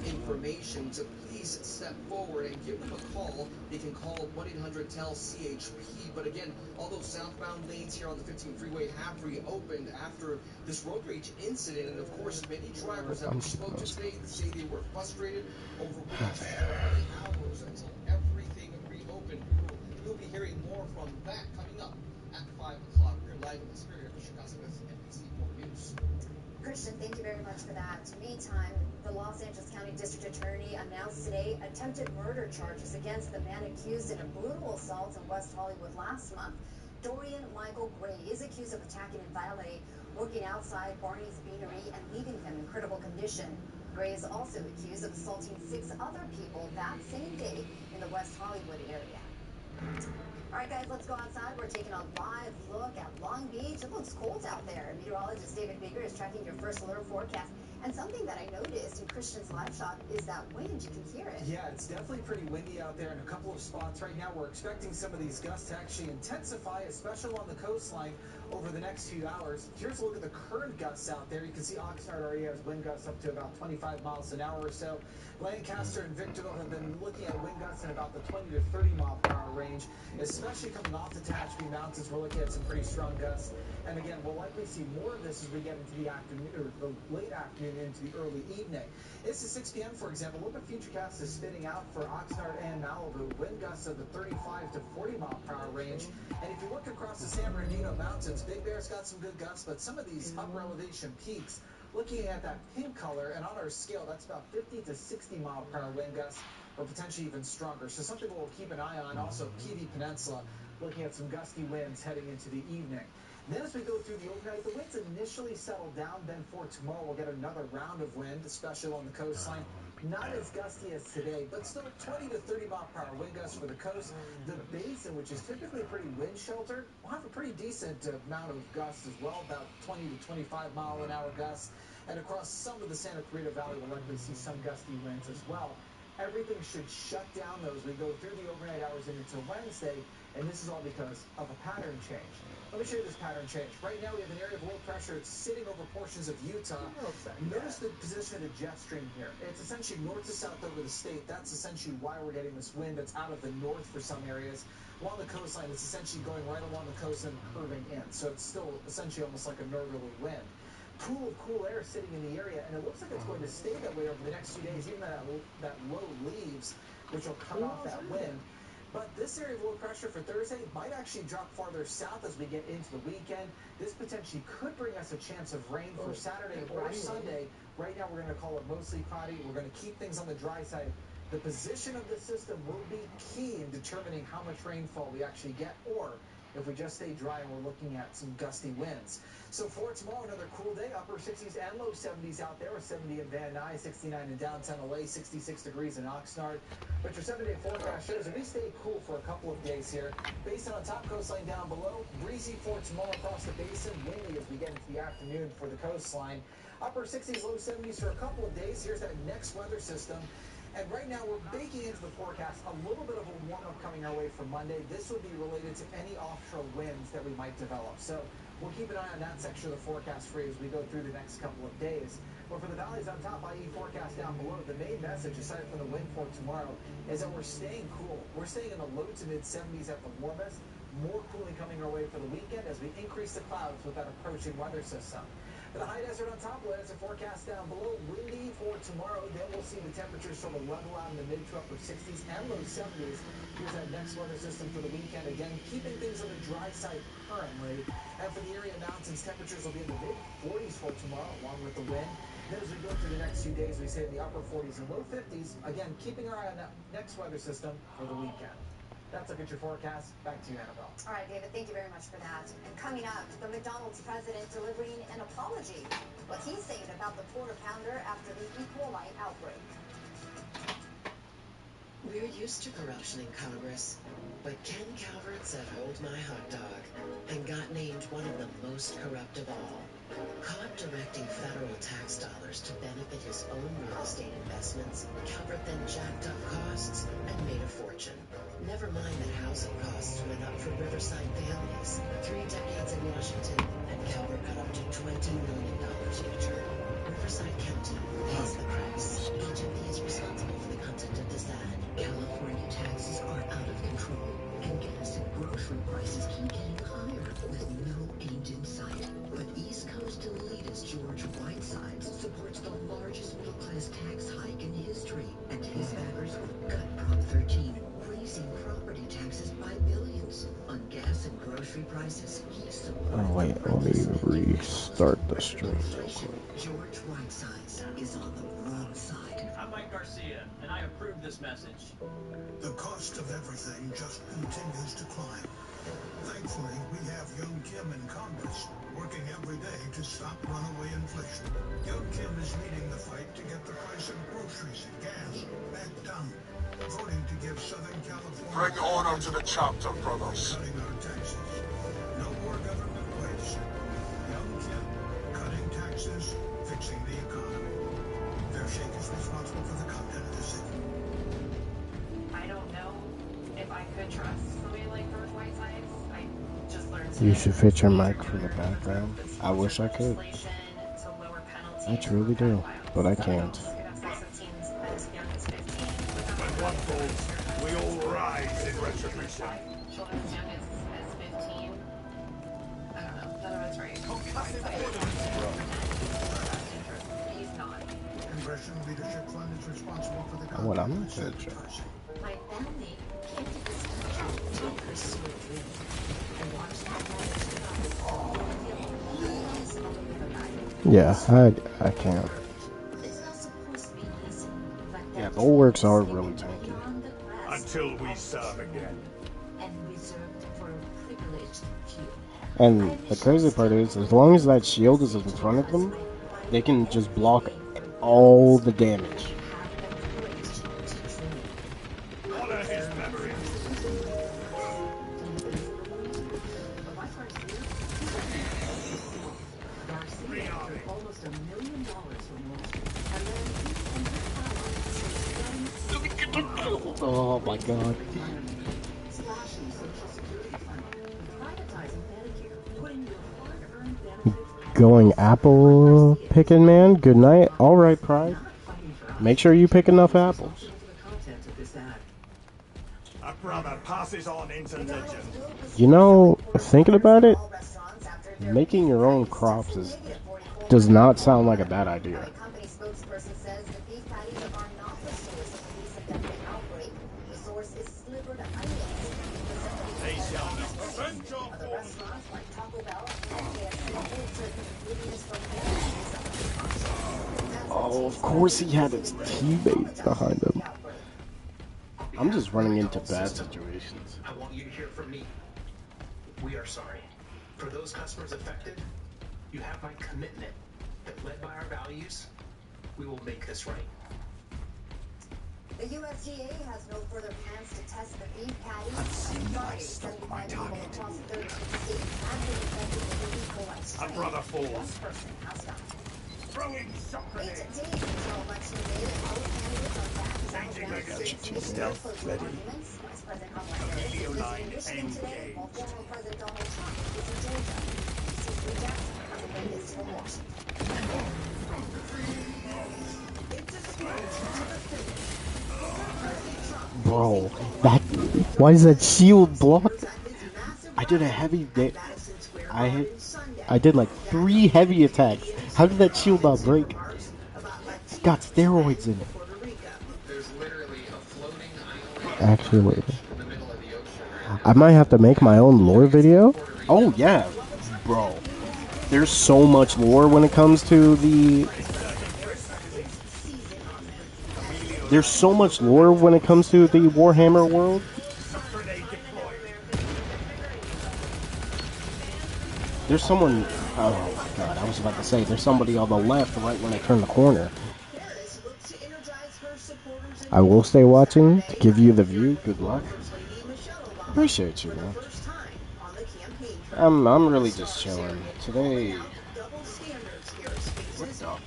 information to please step forward and give them a call. They can call 1-800-TEL-CHP. But again, all those southbound lanes here on the 15 freeway have reopened after this road rage incident. And of course, many drivers that we spoke to today say they were frustrated over waiting for many hours until everything reopened. We'll be hearing more from that coming up at 5 o'clock. We're live in the Superior Christian Gossip with NBC4 News. Christian, thank you very much for that. Meantime, the Los Angeles County District Attorney announced today attempted murder charges against the man accused in a brutal assault in West Hollywood last month. Dorian Michael Gray is accused of attacking a valet working outside Barney's Beanery and leaving him in critical condition. Gray is also accused of assaulting 6 other people that same day in the West Hollywood area. All right, guys, let's go outside. We're taking a live look at Long Beach. It looks cold out there. Meteorologist David Bigger is tracking your first alert forecast. And something that I noticed in Christian's live shot is that wind. You can hear it. Yeah, it's definitely pretty windy out there in a couple of spots right now. We're expecting some of these gusts to actually intensify, especially along the coastline over the next few hours. Here's a look at the current gusts out there. You can see Oxnard already has wind gusts up to about 25 miles an hour or so. Lancaster and Victorville have been looking at wind gusts in about the 20 to 30 mile per hour range, especially coming off the Tehachapi Mountains. We're looking at some pretty strong gusts. And again, we'll likely see more of this as we get into the afternoon, or the late afternoon into the early evening. It's at 6 p.m., for example. Look at Futurecast is spitting out for Oxnard and Malibu. Wind gusts of the 35 to 40 mile per hour range. And if you look across the San Bernardino Mountains, Big Bear's got some good gusts, but some of these upper elevation peaks, looking at that pink color, and on our scale, that's about 50 to 60 mile per hour wind gusts, or potentially even stronger. So something we'll keep an eye on. Also, Peavey Peninsula, looking at some gusty winds heading into the evening. Then as we go through the overnight, the winds initially settle down. Then for tomorrow, we'll get another round of wind, especially along the coastline. Not as gusty as today, but still 20 to 30 mile per hour wind gusts for the coast. The basin, which is typically pretty wind sheltered, will have a pretty decent amount of gusts as well, about 20 to 25 mile an hour gusts. And across some of the Santa Clarita Valley, we'll likely see some gusty winds as well. Everything should shut down, though, as we go through the overnight hours and until Wednesday, and this is all because of a pattern change. Let me show you this pattern change. Right now, we have an area of low pressure. It's sitting over portions of Utah. Notice the position of the jet stream here. It's essentially north to south over the state. That's essentially why we're getting this wind that's out of the north for some areas. Along the coastline, it's essentially going right along the coast and curving in. So it's still essentially almost like a northerly wind. Pool of cool air sitting in the area, and it looks like it's going to stay that way over the next few days, even that low leaves, which will cut off that wind. But this area of low pressure for Thursday might actually drop farther south as we get into the weekend. This potentially could bring us a chance of rain for Saturday or Sunday. Right now, we're going to call it mostly cloudy. We're going to keep things on the dry side. The position of the system will be key in determining how much rainfall we actually get, or if we just stay dry and we're looking at some gusty winds. So for tomorrow, another cool day, upper 60s and low 70s out there, 70 in Van Nuys, 69 in downtown LA, 66 degrees in Oxnard. But your 7-day forecast shows that we stay cool for a couple of days here. Basin on top, coastline down below. Breezy for tomorrow across the basin. Windy as we get into the afternoon for the coastline. Upper 60s, low 70s for a couple of days. Here's that next weather system. And right now, we're baking into the forecast a little bit of a warm-up coming our way for Monday. This would be related to any offshore winds that we might develop. So we'll keep an eye on that section of the forecast for you as we go through the next couple of days. But for the valleys on top, i.e. forecast down below, the main message, aside from the wind for tomorrow, is that we're staying cool. We're staying in the low to mid-70s at the warmest. More cooling coming our way for the weekend as we increase the clouds with that approaching weather system. For the high desert on top, we'll a forecast down below. Windy for tomorrow. Then we'll see the temperatures sort of level out in the mid to upper 60s and low 70s. Here's that next weather system for the weekend. Again, keeping things on the dry side currently. And for the area mountains, temperatures will be in the mid-40s for tomorrow, along with the wind. Then as we go through the next few days, we say in the upper 40s and low 50s. Again, keeping our eye on that next weather system for the weekend. That's a look at your forecast. Back to you, Annabelle. All right, David, thank you very much for that. And coming up, the McDonald's president delivering an apology. What he's saying about the quarter pounder after the E. coli outbreak. We're used to corruption in Congress, but Ken Calvert said, "Hold my hot dog," and got named one of the most corrupt of all. Caught directing federal tax dollars to benefit his own real estate investments, Calvert then jacked up costs and made a fortune. Never mind that housing costs went up for Riverside families. 3 decades in Washington, and Calvert got up to $20 million in return. Riverside County pays the price. Each of these sharpest tax hike in history, and his backers will cut Prop 13, raising property taxes by billions. On gas and grocery prices, he's supporting Oh wait, let me restart the stream real inflation. quick. George Whitesides is on the wrong side. I'm Mike Garcia, and I approve this message. The cost of everything just continues to climb. Thankfully, we have Young Kim in Congress, working every day to stop runaway inflation. Young Kim is leading the fight to get the price of groceries and gas back down, voting to give Southern California... Bring order to the chapter, brothers. Cutting our taxes. No more government waste. Young Kim, cutting taxes, fixing the economy. Their shake is responsible for the content of this segment. I don't know if I could trust somebody like George Whitesides. I just learned You should fit your mic for the background. I wish I could. I truly do, but I can't. When one falls, we all rise in retribution. Children as young as 15. I don't know. None of it's right. He's not. Congressional Leadership Fund is responsible for the What I'm content not of sure. this My family came to this country to pursue a dream. And watch that Yeah, I can't. It's not supposed to be easy. Yeah, bulwarks are really tanky. Until we serve again. And reserved for a privileged few. And the crazy part is, as long as that shield is in front of them, they can just block all the damage. Honor his memory. Almost $1 million from Wall Street. And then he and his Oh my god. slashing Social Security fund, privatizing Medicare, putting your hard-earned benefits Going apple picking, man? Good night. Alright, Pride. Make sure you pick enough apples. content of this ad. A brother passes on into legend. You know, thinking about it, making your own crops does not sound like a bad idea. Company spokesperson says the beef patties are not the source of the recent deadly outbreak. The source is slivered onions. They shall not avenge our Other fallen. restaurants like Taco Bell and KFC filtered ingredients from Oh, of course he had his teammates behind him. I'm just running into bad situations. I want you to hear from me. We are sorry. For those customers affected, you have my commitment that, led by our values, we will make this right. The USDA has no further plans to test the beef patties. I've seen that I Friday, struck my 75 people target. across 13 states have been infected with the E. coli strain. A brother falls. One person has died. Throwing shock 8 grenades. days until election day, and both candidates are back as Changing Alabama the State game. State Stealth closing ready. arguments. Vice President Kamala Harris Video is line in Michigan today, while engaged. former President Donald Trump is in Georgia. CJ Jackson has the latest from Washington. Bro, that why is that shield blocked? I did a heavy I did like 3 heavy attacks. How did that shield not break? It's got steroids in it. Actually, I might have to make my own lore video. Oh yeah, bro. There's so much lore when it comes to the... There's so much lore when it comes to the Warhammer world. There's someone... Oh my god, I was about to say, there's somebody on the left right when I turn the corner. I will stay watching to give you the view. Good luck. Appreciate you, man. I'm really just chilling. Today... What the...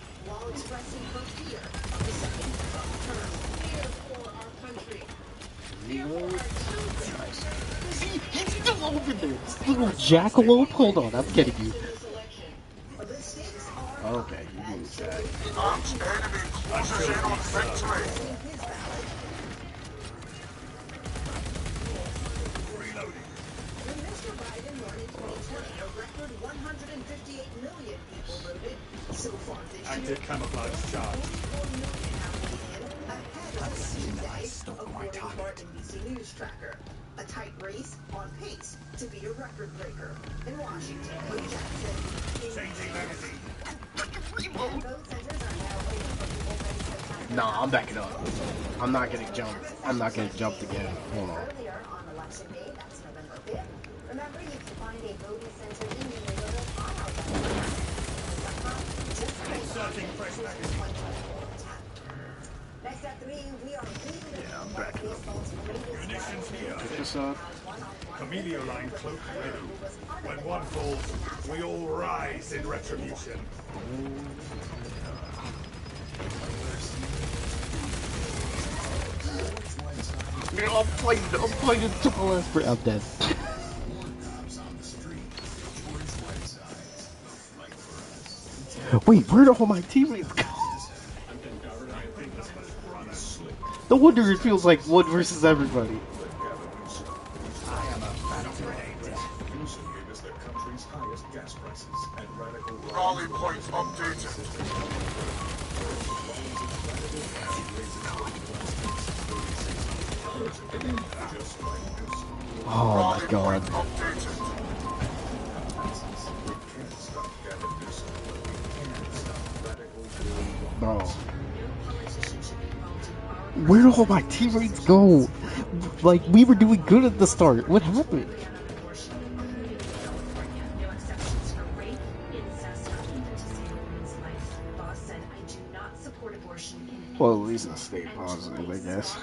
He's still over there. This little jackalope. Hold on, I'm getting you. Okay, you use that. Arch enemy closes in on victory. Reloading. When Mr. Biden won in 2020, a record 158 million people voted. So far this year, Active camouflage charge. 44 million ABC News Tracker. A tight race on pace to be a record breaker. In Washington, Cody Jackson. Changing magazine. And both centers are now waiting for people ready for the time. Nah, I'm backing up. I'm not getting jumped. I'm not getting jumped again. Hold on. Earlier on Election Day, that's November 5th. Remember, you can find a voting center in your neighborhood on our website. Inserting fresh magazine. Next at 3, we are really I'm backing up. Munitions here. Pick this up. Camellia line cloak ready. When one falls, we all rise in retribution. I'm playing Triple S for I'm dead. Wait, where did all my teammates go? No wonder it feels like one versus everybody. Raleigh point updated. Oh my god. Bro. Where did all my teammates go? Like, we were doing good at the start. What happened? Well, at least I stayed positive, I guess.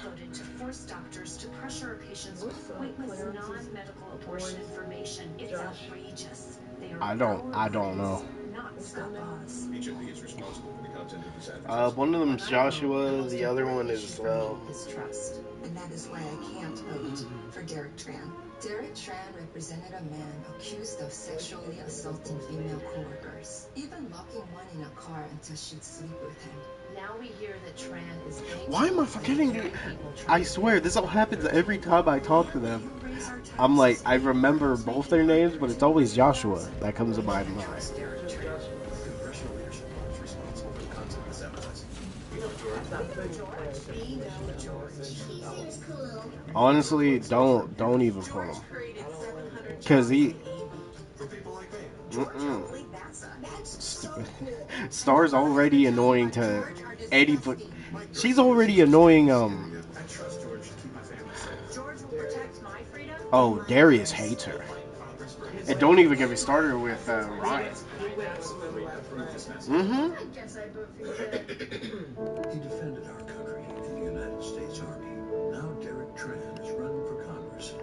Force doctors to pressure a patient's pointless non-medical abortion information. It's outrageous. I don't know. Not Scott Laws. Each of these responsible for the content of this advertisement. One of them's Joshua, the other one is His trust, and that is why I can't vote for Derek Tran. Derek Tran represented a man accused of sexually assaulting female coworkers, even locking one in a car until she'd sleep with him. Now we hear that Tran is. Why am I forgetting it? I swear, this all happens every time I talk to them. I'm like, I remember both their names, but it's always Joshua that comes to my mind. Congressional leadership is responsible for the content of this advertisement. Honestly, don't even put him. Cause he. Stupid. Star's already annoying to anybody. She's already annoying. Oh, Darius hates her. And don't even get me started with Ryan. He defended our country in the United States Army. Now Derek Tran is running for Congress.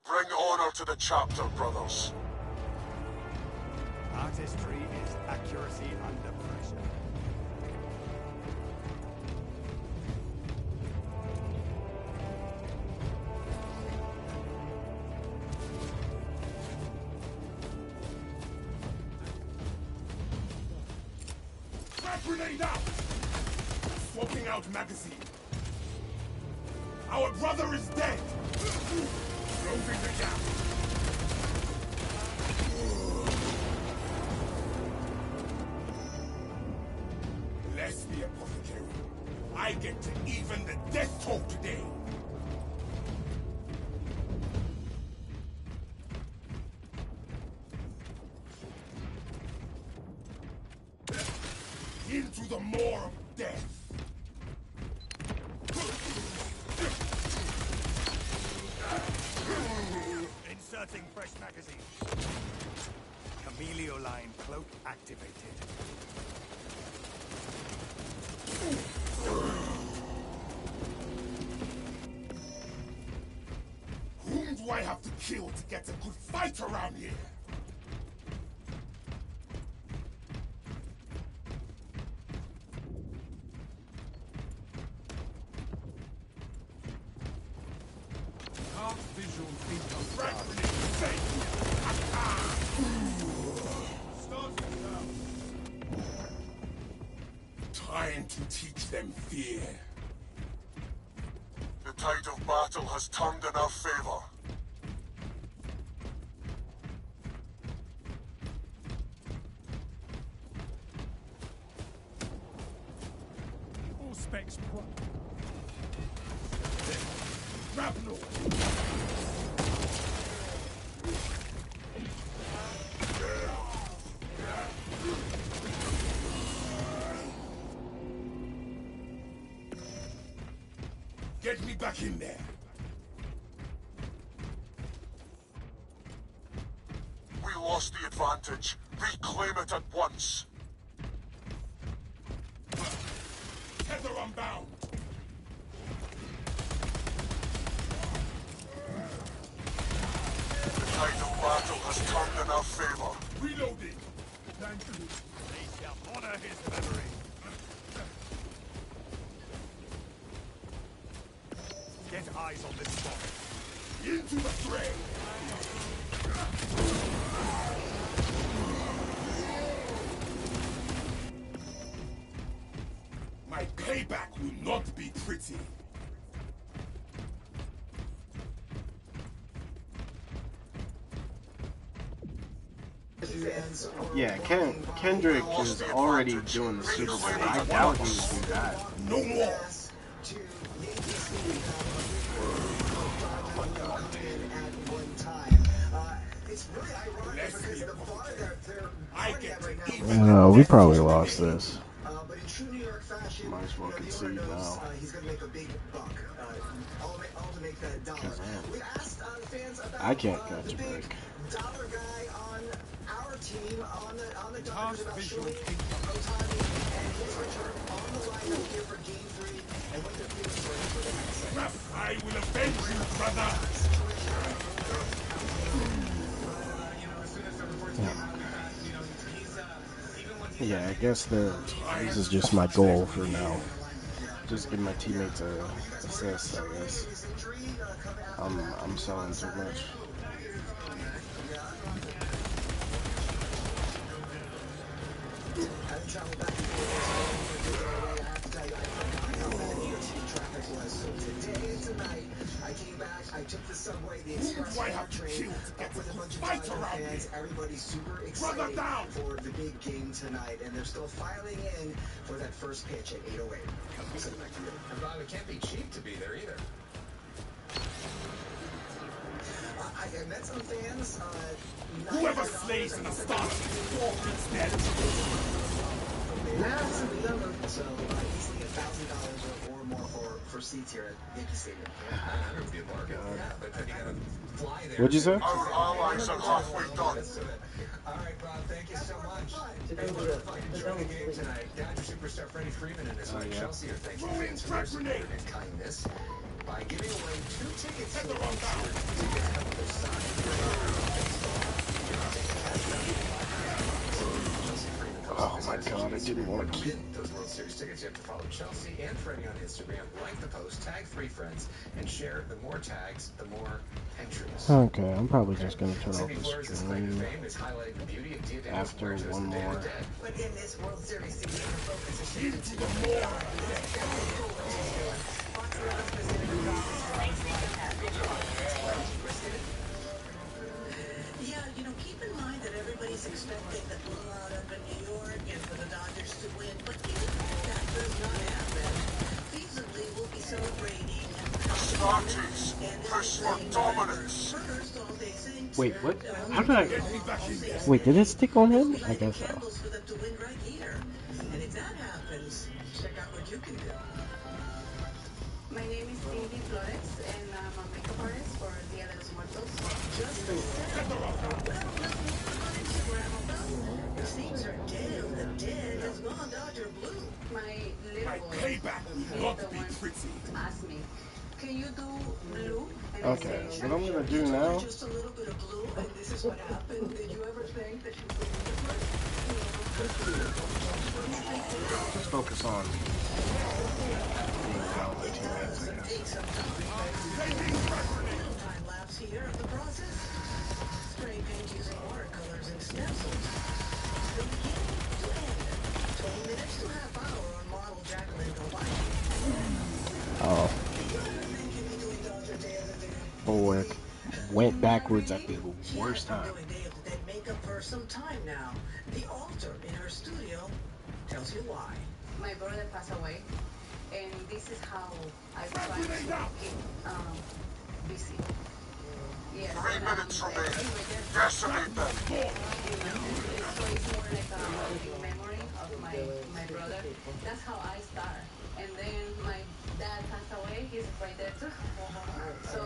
Bring honor to the chapter, brothers. Artistry is accuracy under pressure. Frag grenade out! Swapping out magazine. Our brother is dead! Closing the gap. Bless the apothecary. I get to even the death toll today. Into the maw of death. Inserting fresh magazine. Chameleon line cloak activated. Whom do I have to kill to get a good fight around here? Visual time to teach them fear. The tide of battle has turned in our favor. All specs pro. Grapnel! Get me back in there. We lost the advantage. Reclaim it at once. Tether unbound. The tide of battle has turned in our favor. Reloading. Thank you. They shall honor his memory. Get eyes on this spot. Into the fray. My payback will not be pretty. Yeah, Kendrick is already doing the Super Bowl. I doubt he would do that. No more. We probably lost this. Might as well concede now. He's going to make a big buck. All to make that dollar. We asked fans about I can't catch a break. dollar guy on our team, on the Dodgers, about Shohei Ohtani and his return on the lineup here for Game 3 and what they're feeling for the next. I will avenge you, brother. Yeah, I guess this is just my goal for now. Just give my teammates a assist, I guess. I'm selling too much. I took the subway, the express train, with a bunch of fans. Everybody's super excited for the big game tonight, and they're still filing in for that first pitch at 8:08. And Bob, it can't be cheap to be there either. I met some fans. Whoever slays in the start forfeits their so easily $1,000 or more for seats here at Yankee Stadium. That would be a bargain. Yeah, but then you gotta fly there. What'd you say? Our allies are halfway done. All right, Bob, thank you so much. Hey, look, if I enjoy the game tonight, Dodger superstar Freddie Freeman and his wife Chelsea are thanking fans for their support and kindness. by giving away 2 tickets to the World Series. Tickets come with a signed baseball. You're not taking cash back. Chelsea Freeman hosts Oh my god, I didn't want to keep. those World Series tickets. You have to follow Chelsea and Freddie on Instagram, like the post, tag 3 friends, and share. The more tags, the more entries. Okay, I'm probably just gonna turn off Cindy the Flores' claim to stream fame is highlighting the beauty of Dia de los after Muertos, one the Day of more. the Dead. But in this World Series season, the focus is shifted to the more. Fox 11's presented a Yeah, you know, keep in mind that everybody's expecting the blowout up in New York and for the Dodgers to win. But even if that does not happen, feasibly we'll be celebrating Socrates, push for dominance. first all day saying Wait, what? How did I? Wait, did it stick on him? I guess so. for them to win right here. And if that happens, check out what you can do. My name is Cindy Flores, and I'm a makeup artist for Dia de los Muertos. Just a second. Well, on Instagram, the scenes are dead. The dead has gone Dodger blue. My little boy Payback is will the not be one pretty. asked me, "Can you do blue?" And Okay, I what said, I'm gonna do now. Just a little bit of blue, and this is what happened. Did you ever think that you would Just focus on being down with teammates, I take guess. some time lapse here of the process? Spray paint using watercolors and stencils. From beginning to end. 20 minutes to half hour on model Jacqueline Goliath. Oh. Boy, went backwards at the worst time. Doing Day of the Dead makeup for some time now. The altar in her studio tells you why. my brother passed away, and this is how I try to keep busy. Yes. 3 minutes from Anyway, there. Decimate them. so it's more like a memory of my brother. That's how I start. And then my dad passed away. He's right there too. So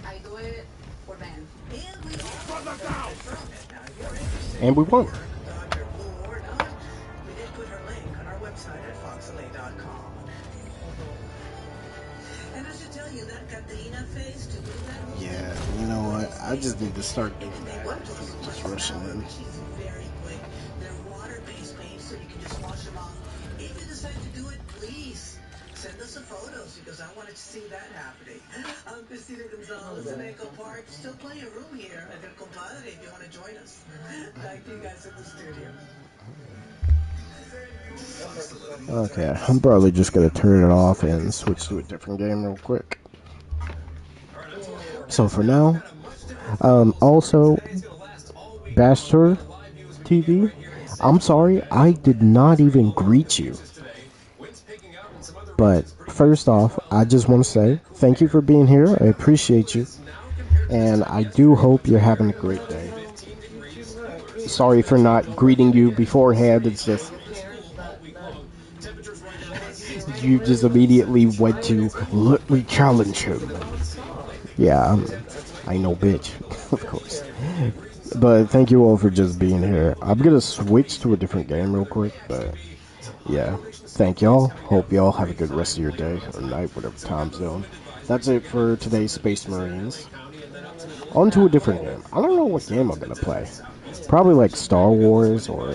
I do it for them. And we all Run them down. Now, if you're interested, And we won. Dr. Blue or not, we did put her link on our website at foxla.com. And I should tell you that Catarina face to do that. Yeah, you know what? I just need to start doing that. Just rushing in. She's very quick. They're water-based paints, so you can just wash them off. If you decide to do it, please send us some photos because I wanted to see that happening. I'm Christina Gonzalez in Echo Park. Still plenty of room here at El Compadre if you want to join us. Back to you guys in the studio. Okay, I'm probably just gonna turn it off and switch to a different game real quick. So for now, also, Bachelor TV, I'm sorry, I did not even greet you. But first off, I just want to say thank you for being here. I appreciate you. And I do hope you're having a great day. Sorry for not greeting you beforehand. It's just you just immediately went to let me challenge him. Yeah, I know, bitch, of course. But thank you all for just being here. I'm gonna switch to a different game real quick, but yeah, thank y'all. Hope y'all have a good rest of your day or night, whatever time zone. That's it for today's Space Marines. On to a different game. I don't know what game I'm gonna play. Probably like Star Wars or